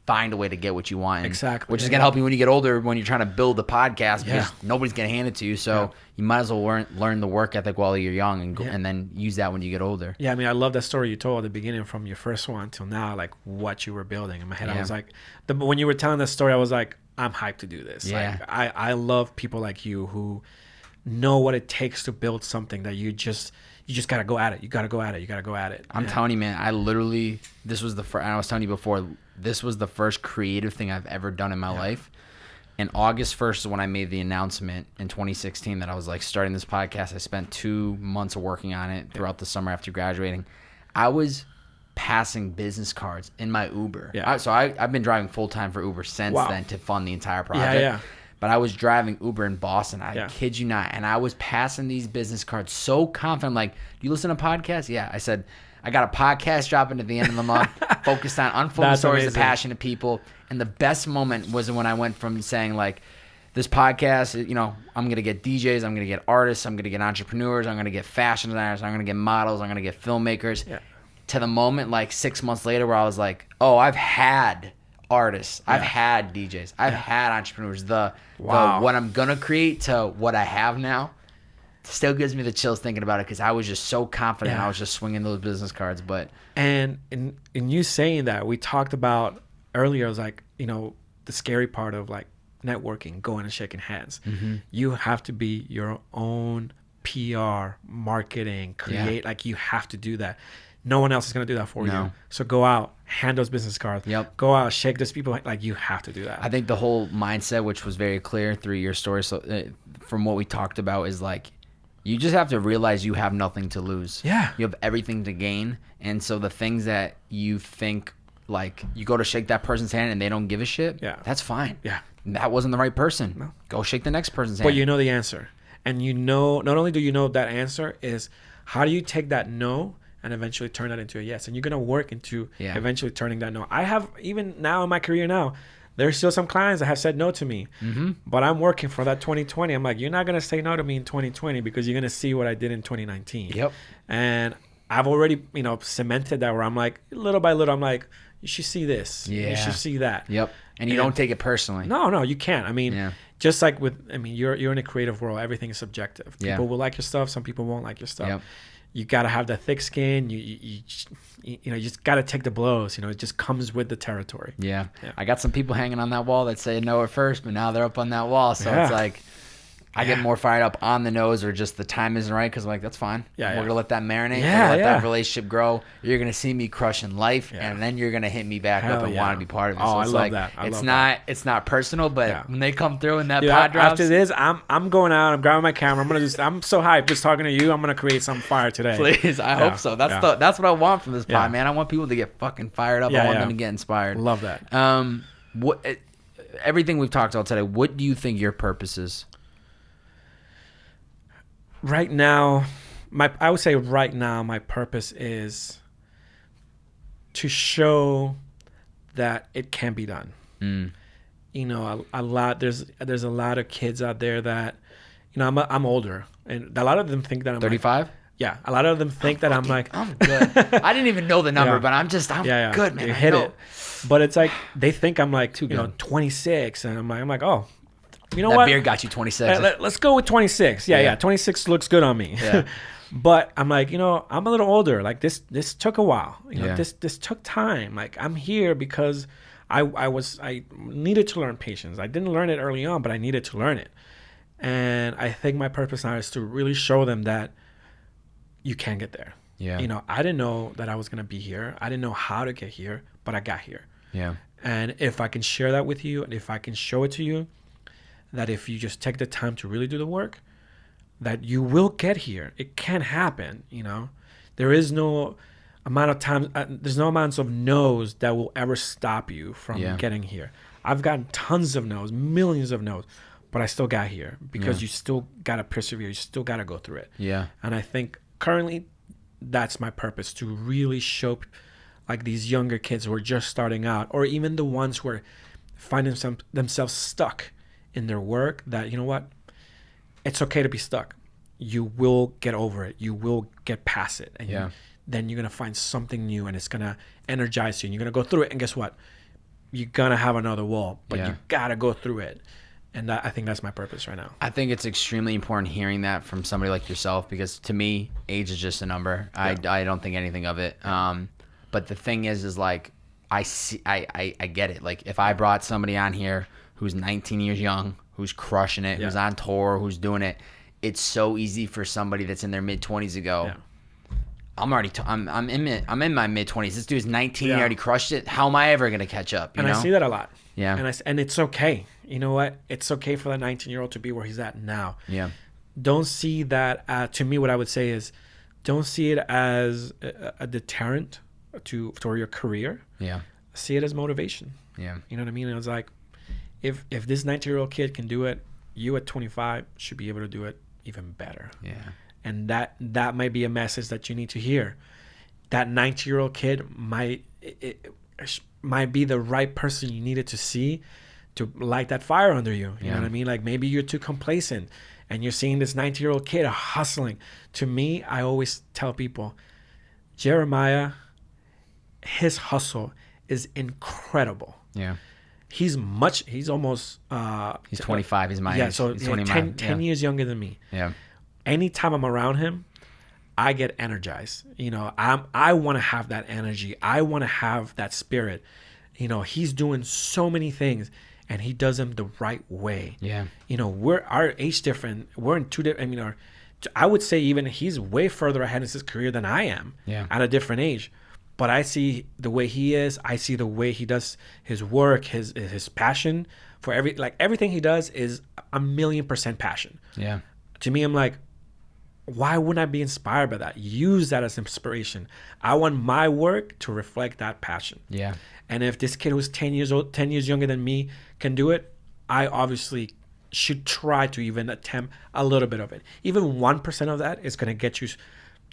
find a way to get what you want. Exactly. Which is going to help you when you get older, when you're trying to build the podcast, because nobody's going to hand it to you. So you might as well learn the work ethic while you're young and then use that when you get older. Yeah, I love that story you told at the beginning from your first one till now, like what you were building. In my head, I was like, when you were telling that story, I was like, I'm hyped to do this. Yeah. Like, I love people like you who know what it takes to build something that you just got to go at it. You got to go at it. I'm telling you, man, this was the first, I was telling you before, this was the first creative thing I've ever done in my life. And August 1st is when I made the announcement in 2016 that I was like starting this podcast. I spent 2 months working on it throughout the summer after graduating. I was passing business cards in my Uber. So I've been driving full time for Uber since then to fund the entire project. But I was driving Uber in Boston. I kid you not. And I was passing these business cards so confident. I'm like, do you listen to podcasts? Yeah. I said, I got a podcast dropping at the end of the month focused on unfolding stories of passionate people. And the best moment was when I went from saying like, this podcast, I'm going to get DJs, I'm going to get artists, I'm going to get entrepreneurs, I'm going to get fashion designers, I'm going to get models, I'm going to get filmmakers. To the moment like 6 months later where I was like, oh, I've had artists, I've had DJs, I've had entrepreneurs. The what I'm going to create to what I have now still gives me the chills thinking about it because I was just so confident. I was just swinging those business cards. But in you saying that, we talked about earlier, I was like, the scary part of like networking, going and shaking hands. You have to be your own PR, marketing, create. Like you have to do that. No one else is going to do that for you. So go out, hand those business cards. Go out, shake those people. Like you have to do that. I think the whole mindset, which was very clear through your story, so from what we talked about, is like, you just have to realize you have nothing to lose. You have everything to gain. And so the things that you think, like, you go to shake that person's hand and they don't give a shit, that's fine. That wasn't the right person. Go shake the next person's hand. But you know the answer. And not only do you know that answer, is how do you take that no and eventually turn that into a yes? And you're going to work into eventually turning that no. I have, even now in my career now, there's still some clients that have said no to me, but I'm working for that 2020. I'm like, you're not going to say no to me in 2020 because you're going to see what I did in 2019. And I've already, cemented that where I'm like, little by little, I'm like, you should see this. You should see that. And you don't take it personally. No, you can't. Just like you're in a creative world. Everything is subjective. People will like your stuff. Some people won't like your stuff. you got to have that thick skin. You just got to take the blows. It just comes with the territory. Yeah. I got some people hanging on that wall that say no at first, but now they're up on that wall. So it's like, I get more fired up on the nose, or just the time isn't right, because I'm like, that's fine. We're going to let that marinate. Let that relationship grow. You're going to see me crushing life, and then you're going to hit me back up and want to be part of it. Oh, so it's I love that. It's not personal, but when they come through and that pod drops. After this, I'm going out. I'm grabbing my camera. I'm so hyped just talking to you. I'm going to create some fire today. Please. I hope so. That's what I want from this pod, man. I want people to get fucking fired up. I want them to get inspired. Love that. Everything we've talked about today, what do you think your purpose is? Right now, I would say right now my purpose is to show that it can be done. A lot there's a lot of kids out there that, I'm older, and a lot of them think that I'm 35. Yeah, a lot of them think that I'm good. I didn't even know the number, but I'm good, man. You hit it. But it's like they think I'm like 26, and I'm like, oh. That beer got you 26. Let's go with 26. Yeah. 26 looks good on me. Yeah. But I'm like, I'm a little older. Like this took a while. This took time. Like I'm here because I needed to learn patience. I didn't learn it early on, but I needed to learn it. And I think my purpose now is to really show them that you can get there. Yeah. I didn't know that I was going to be here. I didn't know how to get here, but I got here. Yeah. And if I can share that with you, and if I can show it to you, that if you just take the time to really do the work, that you will get here. It can happen, There is no amount of time, there's no amounts of no's that will ever stop you from getting here. I've gotten tons of no's, millions of no's, but I still got here because you still got to persevere. You still got to go through it. Yeah. And I think currently that's my purpose, to really show like these younger kids who are just starting out, or even the ones who are finding themselves stuck in their work, that it's okay to be stuck. You will get over it. You will get past it, and then you're gonna find something new, and it's gonna energize you, and you're gonna go through it. And guess what? You're gonna have another wall, but you gotta go through it. And I think that's my purpose right now. I think it's extremely important hearing that from somebody like yourself, because to me, age is just a number. I don't think anything of it. But the thing is like, I get it. Like if I brought somebody on here who's 19 years young, who's crushing it, who's on tour, who's doing it, it's so easy for somebody that's in their mid-20s to go, I'm in my mid-20s. This dude's 19, he already crushed it. How am I ever going to catch up? I see that a lot. Yeah. And it's okay. You know what? It's okay for that 19-year-old to be where he's at now. Yeah. Don't see that, to me, what I would say is, don't see it as a deterrent for your career. Yeah. See it as motivation. Yeah. You know what I mean? It was like, if this 19-year-old kid can do it, you at 25 should be able to do it even better. Yeah. And that might be a message that you need to hear. That 19-year-old kid might be the right person you needed to see to light that fire under you. You know what I mean? Like maybe you're too complacent and you're seeing this 19-year-old kid hustling. To me, I always tell people, Jeremiah, his hustle is incredible. Yeah. He's almost... he's 25. He's my age. So he's 10 years younger than me. Yeah. Anytime I'm around him, I get energized. I want to have that energy. I want to have that spirit. He's doing so many things, and he does them the right way. Yeah. We're our age different. We're in two different... I would say even he's way further ahead in his career than I am. Yeah. At a different age. But I see the way he is. I see the way he does his work, his passion for everything he does is 1,000,000% passion. Yeah. To me, I'm like, why wouldn't I be inspired by that? Use that as inspiration. I want my work to reflect that passion. Yeah. And if this kid who's 10 years younger than me can do it, I obviously should try to even attempt a little bit of it. Even 1% of that is going to get you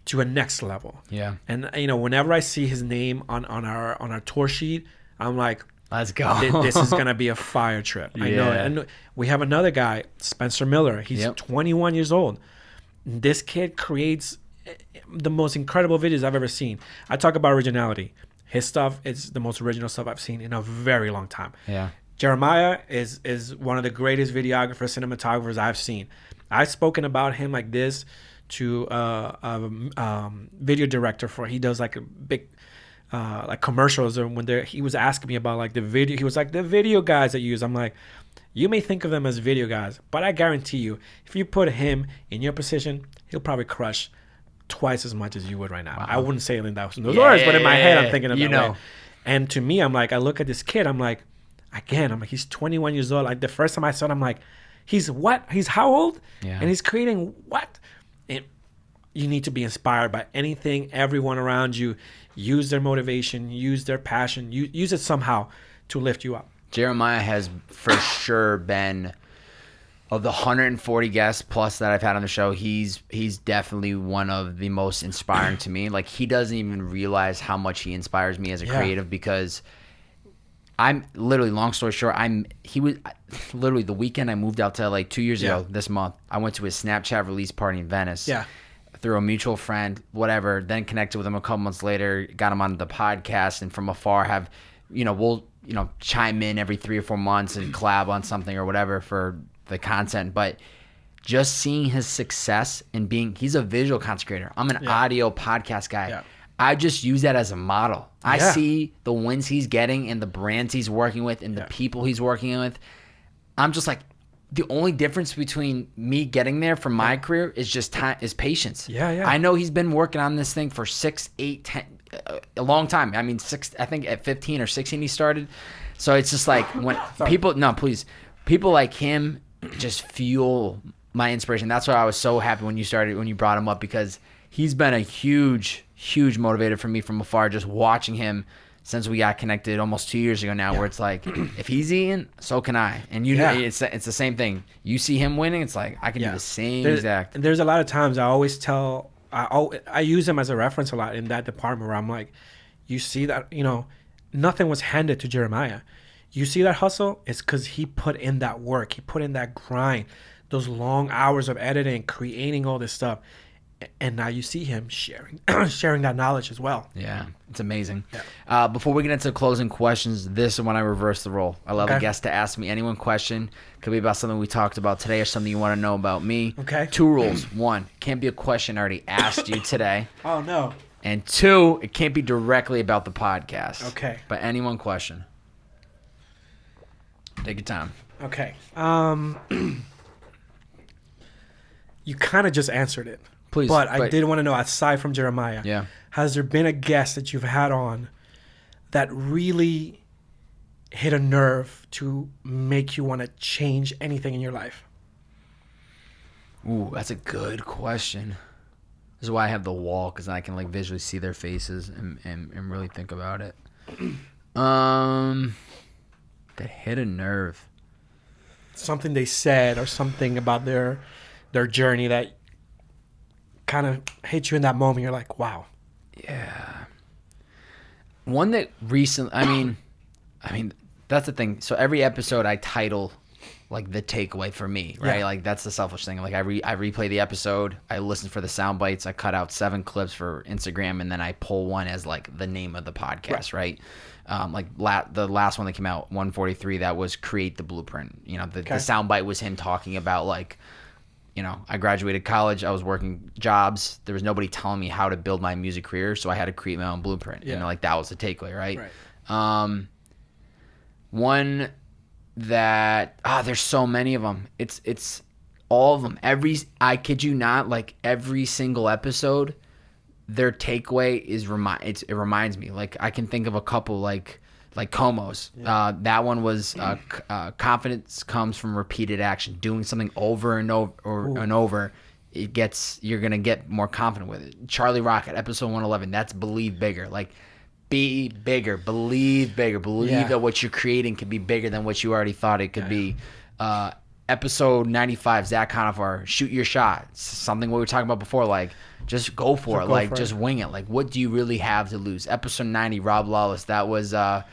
to a next level. Yeah. And whenever I see his name on our tour sheet, I'm like, let's go. This is gonna be a fire trip. I know it. And we have another guy, Spencer Miller. He's 21 years old. This kid creates the most incredible videos I've ever seen. I talk about originality. His stuff is the most original stuff I've seen in a very long time. Yeah. Jeremiah is one of the greatest videographers, cinematographers I've seen. I've spoken about him like this to a video director for, he does like a big like commercials, and when he was asking me about like the video, he was like, the video guys that you use. I'm like, you may think of them as video guys, but I guarantee you, if you put him in your position, he'll probably crush twice as much as you would right now. Wow. I wouldn't say it in those words, but in my head, I'm thinking of that way. And to me, I'm like, I look at this kid, I'm like, he's 21 years old. Like the first time I saw him, I'm like, he's what? He's how old? Yeah. And he's creating what? And you need to be inspired by anything, everyone around you. Use their motivation, use their passion, use it somehow to lift you up. Jeremiah has for sure been, of the 140 guests plus that I've had on the show, he's definitely one of the most inspiring to me. Like, he doesn't even realize how much he inspires me as a creative, because I'm literally, long story short, he was literally the weekend I moved out to LA 2 years ago this month. I went to his Snapchat release party in Venice. Yeah. Through a mutual friend, whatever, then connected with him a couple months later, got him on the podcast, and from afar we'll chime in every 3 or 4 months and collab on something or whatever for the content. But just seeing his success and he's a visual content creator. I'm an audio podcast guy. Yeah. I just use that as a model. I see the wins he's getting and the brands he's working with and the people he's working with. I'm just like, the only difference between me getting there from my career is just time, is patience. Yeah. I know he's been working on this thing for 6, 8, 10, a long time. I mean, I think at 15 or 16 he started. So it's just like when people like him just fuel my inspiration. That's why I was so happy when you brought him up, because he's been a huge, huge motivator for me from afar, just watching him since we got connected almost 2 years ago now, where it's like, if he's eating, so can I. And it's the same thing. You see him winning, it's like, I can do the same exact. There's a lot of times I always I use him as a reference a lot in that department, where I'm like, you see that, nothing was handed to Jeremiah. You see that hustle? It's because he put in that work. He put in that grind, those long hours of editing, creating all this stuff. And now you see him sharing that knowledge as well. Yeah, it's amazing. Yeah. Before we get into closing questions, this is when I reverse the role. I love a guest to ask me any one question. Could be about something we talked about today or something you want to know about me. Okay. 2 rules. 1, can't be a question I already asked you today. Oh, no. And 2, it can't be directly about the podcast. Okay. But any one question. Take your time. Okay. You kind of just answered it. Please, but I did want to know, aside from Jeremiah, has there been a guest that you've had on that really hit a nerve to make you want to change anything in your life? Ooh, that's a good question. This is why I have the wall, because I can visually see their faces and really think about it. That hit a nerve. Something they said or something about their journey that kind of hit you in that moment. You're like, wow. Yeah. One that recently, I mean, that's the thing. So every episode I title the takeaway for me, right? Yeah. That's the selfish thing. I replay the episode, I listen for the sound bites, I cut out 7 clips for Instagram, and then I pull one as the name of the podcast, right? The last one that came out, 143, that was Create the Blueprint. The sound bite was him talking about I graduated college, I was working jobs, there was nobody telling me how to build my music career, so I had to create my own blueprint. Yeah. That was the takeaway, right? One that there's so many of them. It's all of them. I kid you not, every single episode, their takeaway it reminds me. I can think of a couple like Como's. Yeah. That one was confidence comes from repeated action. Doing something over and over, you're gonna get more confident with it. Charlie Rocket, episode 111. That's believe bigger. Be bigger, believe bigger, believe that what you're creating could be bigger than what you already thought it could be. Episode 95, Zach Conifar, shoot your shot. Something we were talking about before, just go for it. Just wing it. What do you really have to lose? Episode 90, Rob Lawless, that was the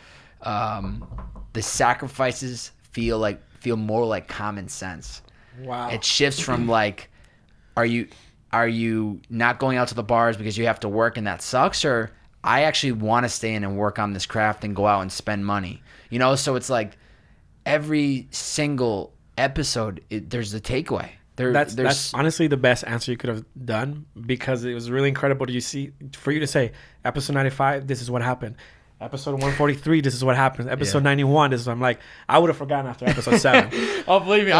sacrifices feel more like common sense. Wow. It shifts from are you not going out to the bars because you have to work and that sucks, or I actually want to stay in and work on this craft and go out and spend money. So it's every single episode, there's a takeaway. That's honestly the best answer you could have done, because it was really incredible for you to say episode 95, this is what happened. Episode 143, this is what happens. Episode 91, this is what I'm like. I would have forgotten after episode 7. Oh, believe me,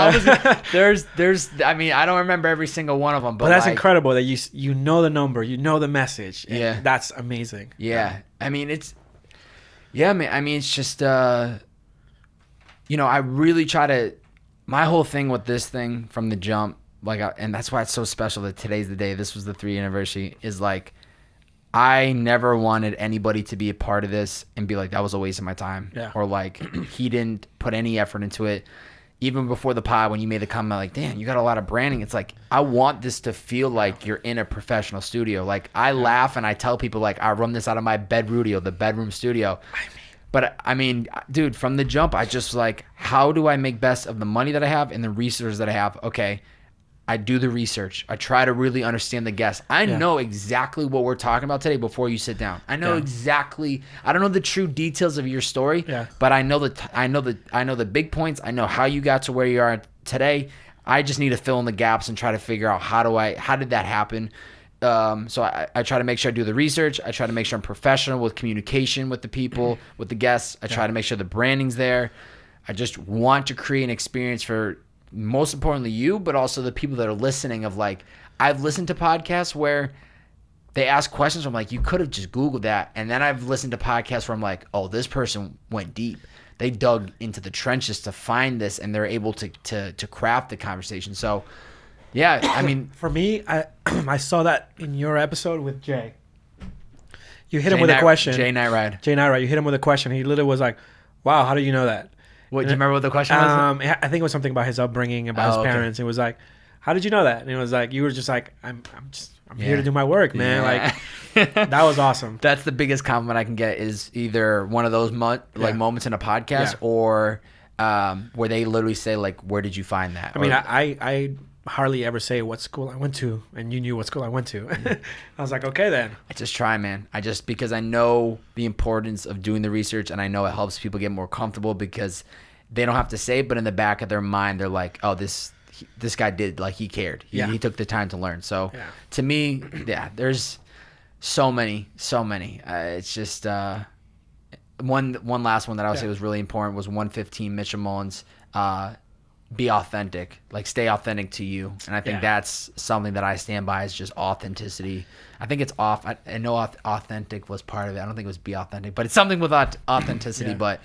there's. I mean, I don't remember every single one of them, but that's incredible that you know the number, you know the message. Yeah, that's amazing. Yeah, I mean it's. Yeah, man. I mean it's just. I really try to. My whole thing with this thing from the jump, and that's why it's so special that today's the day. This was the 3 anniversary. Is like. I never wanted anybody to be a part of this and be like, that was a waste of my time. Yeah. Or like, he didn't put any effort into it. Even before the pod, when you made the comment like, damn, you got a lot of branding. It's like, I want this to feel like you're in a professional studio. Like, I laugh and I tell people like, I run this out of my bedroom, the bedroom studio. But I mean, dude, from the jump, I just like, how do I make best of the money that I have and the resources that I have? Okay. I do the research. I try to really understand the guests. I know exactly what we're talking about today before you sit down. I know exactly. I don't know the true details of your story, but I know the big points. I know how you got to where you are today. I just need to fill in the gaps and try to figure out how did that happen. So I try to make sure I do the research. I try to make sure I'm professional with communication with the people, with the guests. I try to make sure the branding's there. I just want to create an experience for, most importantly, you, but also the people that are listening. Of like, I've listened to podcasts where they ask questions. I'm like, you could have just Googled that. And then I've listened to podcasts where I'm like, oh, this person went deep. They dug into the trenches to find this, and they're able to craft the conversation. So, yeah, I mean, for me, I saw that in your episode with Jay. You hit him with a question. Jay Nightride. You hit him with a question. He literally was like, wow, how do you know that? What, do you remember what the question was? I think it was something about his upbringing, about his parents. It was like, how did you know that? And it was like, you were just like, I'm here to do my work, man. Like, that was awesome. That's the biggest compliment I can get, is either one of those moments in a podcast or where they literally say like, where did you find that? I mean, I hardly ever say what school I went to, and you knew what school I went to. I was like, okay then. I just try, man. Because I know the importance of doing the research, and I know it helps people get more comfortable because they don't have to say it, but in the back of their mind, they're like, oh, this guy did, like, he cared. He took the time to learn. So to me, there's so many. It's just one last one that I would say was really important was 115 Mitchell Mullins. Be authentic, like stay authentic to you. And I think that's something that I stand by, is just authenticity. I think it's off. I know authentic was part of it. I don't think it was be authentic, but it's something with authenticity. But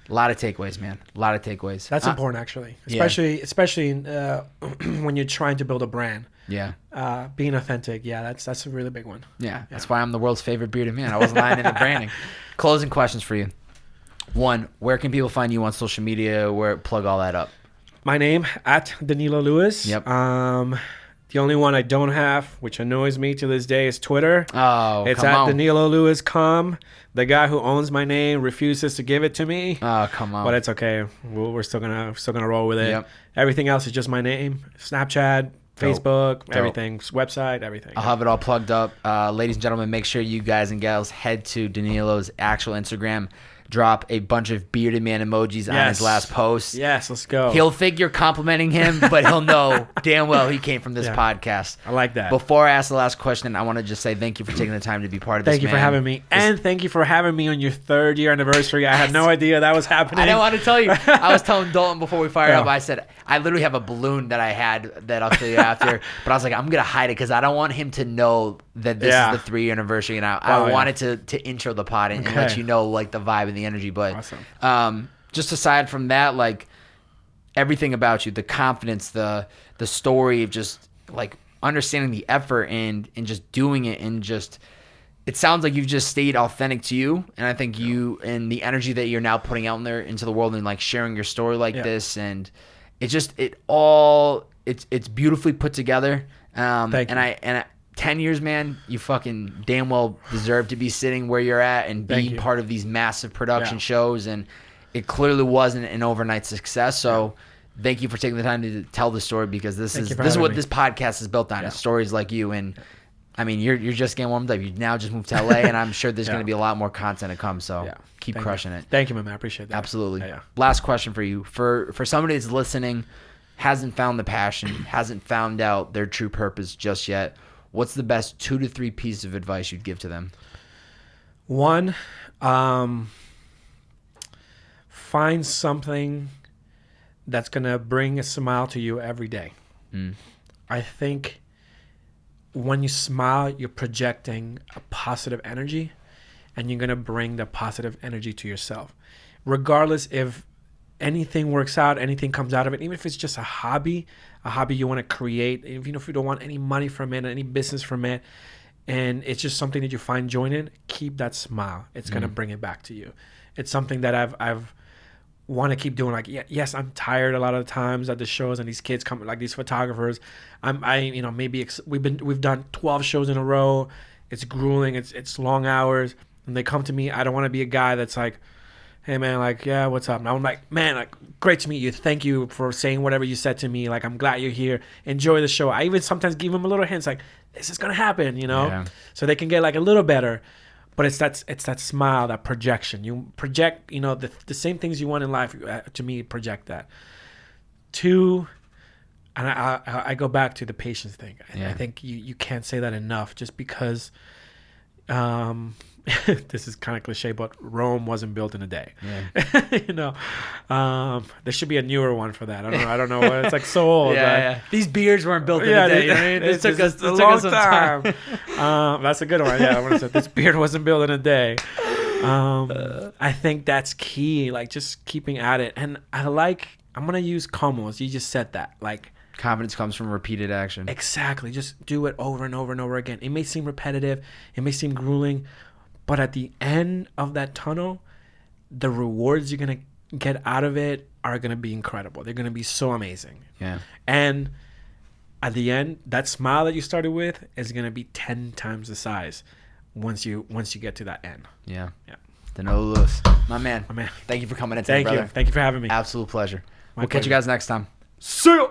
a lot of takeaways, man. A lot of takeaways. That's important, actually, especially when you're trying to build a brand. Yeah. Being authentic. Yeah, that's a really big one. Yeah. That's why I'm the world's favorite bearded man. I wasn't lying in the branding. Closing questions for you. 1, where can people find you on social media? Plug all that up. My name, at Danilo Lewis. Yep. The only one I don't have, which annoys me to this day, is Twitter. Oh, it's come at on. Danilo Lewis. The guy who owns my name refuses to give it to me. Oh, come on. But it's okay. We're still gonna roll with it. Yep. Everything else is just my name. Snapchat, Facebook, everything, website, everything. I'll have it all plugged up. Ladies and gentlemen, make sure you guys and gals head to Danilo's actual Instagram. Drop a bunch of bearded man emojis on his last post. Yes, let's go. He'll think you're complimenting him, but he'll know damn well he came from this podcast. I like that. Before I ask the last question, I want to just say thank you for taking the time to be part of this. Thank you for having me. And thank you for having me on your 3rd year anniversary. I had no idea that was happening. I didn't want to tell you. I was telling Dalton before we fired up, I said, I literally have a balloon that I had that I'll tell you after. But I was like, I'm going to hide it because I don't want him to know that this is the 3-year anniversary. And I wanted to intro the pod and let you know like the vibe and the energy. But awesome. Just aside from that, like everything about you, the confidence, the story of just like understanding the effort and just doing it, and just it sounds like you've just stayed authentic to you. And I think you and the energy that you're now putting out there into the world and like sharing your story like this, and it's beautifully put together. Thank you. And 10 years, man, you fucking damn well deserve to be sitting where you're at and being part of these massive production shows. And it clearly wasn't an overnight success. So thank you for taking the time to tell the story, because this is what this podcast is built on. It's stories like you. And I mean, you're just getting warmed up. You now just moved to LA, and I'm sure there's going to be a lot more content to come. So keep crushing it. Thank you, man. I appreciate that. Absolutely. Last question for you. For somebody that's listening, hasn't found the passion, hasn't found out their true purpose just yet, what's the best 2 to 3 pieces of advice you'd give to them? One, find something that's going to bring a smile to you every day. I think when you smile, you're projecting a positive energy, and you're going to bring the positive energy to yourself. Regardless if anything works out, anything comes out of it, even if it's just a hobby you want to create, even if you don't want any money from it, any business from it, and it's just something that you find joy in, keep that smile. It's going to bring it back to you. It's something that I've want to keep doing. Like, yes, I'm tired a lot of the times at the shows, and these kids come, like these photographers. We've done 12 shows in a row. It's grueling. It's long hours, and they come to me. I don't want to be a guy that's like, hey man, like, yeah, what's up? And I'm like, man, like, great to meet you. Thank you for saying whatever you said to me. Like, I'm glad you're here. Enjoy the show. I even sometimes give them a little hints, like, this is gonna happen, so they can get like a little better. But it's that smile, that projection. You project, the same things you want in life. To me, project that. 2, and I go back to the patience thing. I think you can't say that enough. Just because, this is kind of cliche, but Rome wasn't built in a day. There should be a newer one for that. I don't know. It's like so old. These beards weren't built in a day. It took us a long time. That's a good one. I want to say this beard wasn't built in a day. I think that's key. Like, just keeping at it. And I'm gonna use combos. You just said that. Like, confidence comes from repeated action. Exactly. Just do it over and over and over again. It may seem repetitive. It may seem grueling. But at the end of that tunnel, the rewards you're going to get out of it are going to be incredible. They're going to be so amazing. Yeah. And at the end, that smile that you started with is going to be 10 times the size once you get to that end. Yeah. Danilo Lewis, my man. Thank you for coming in today, brother. Thank you for having me. Absolute pleasure. We'll catch you guys next time. See ya.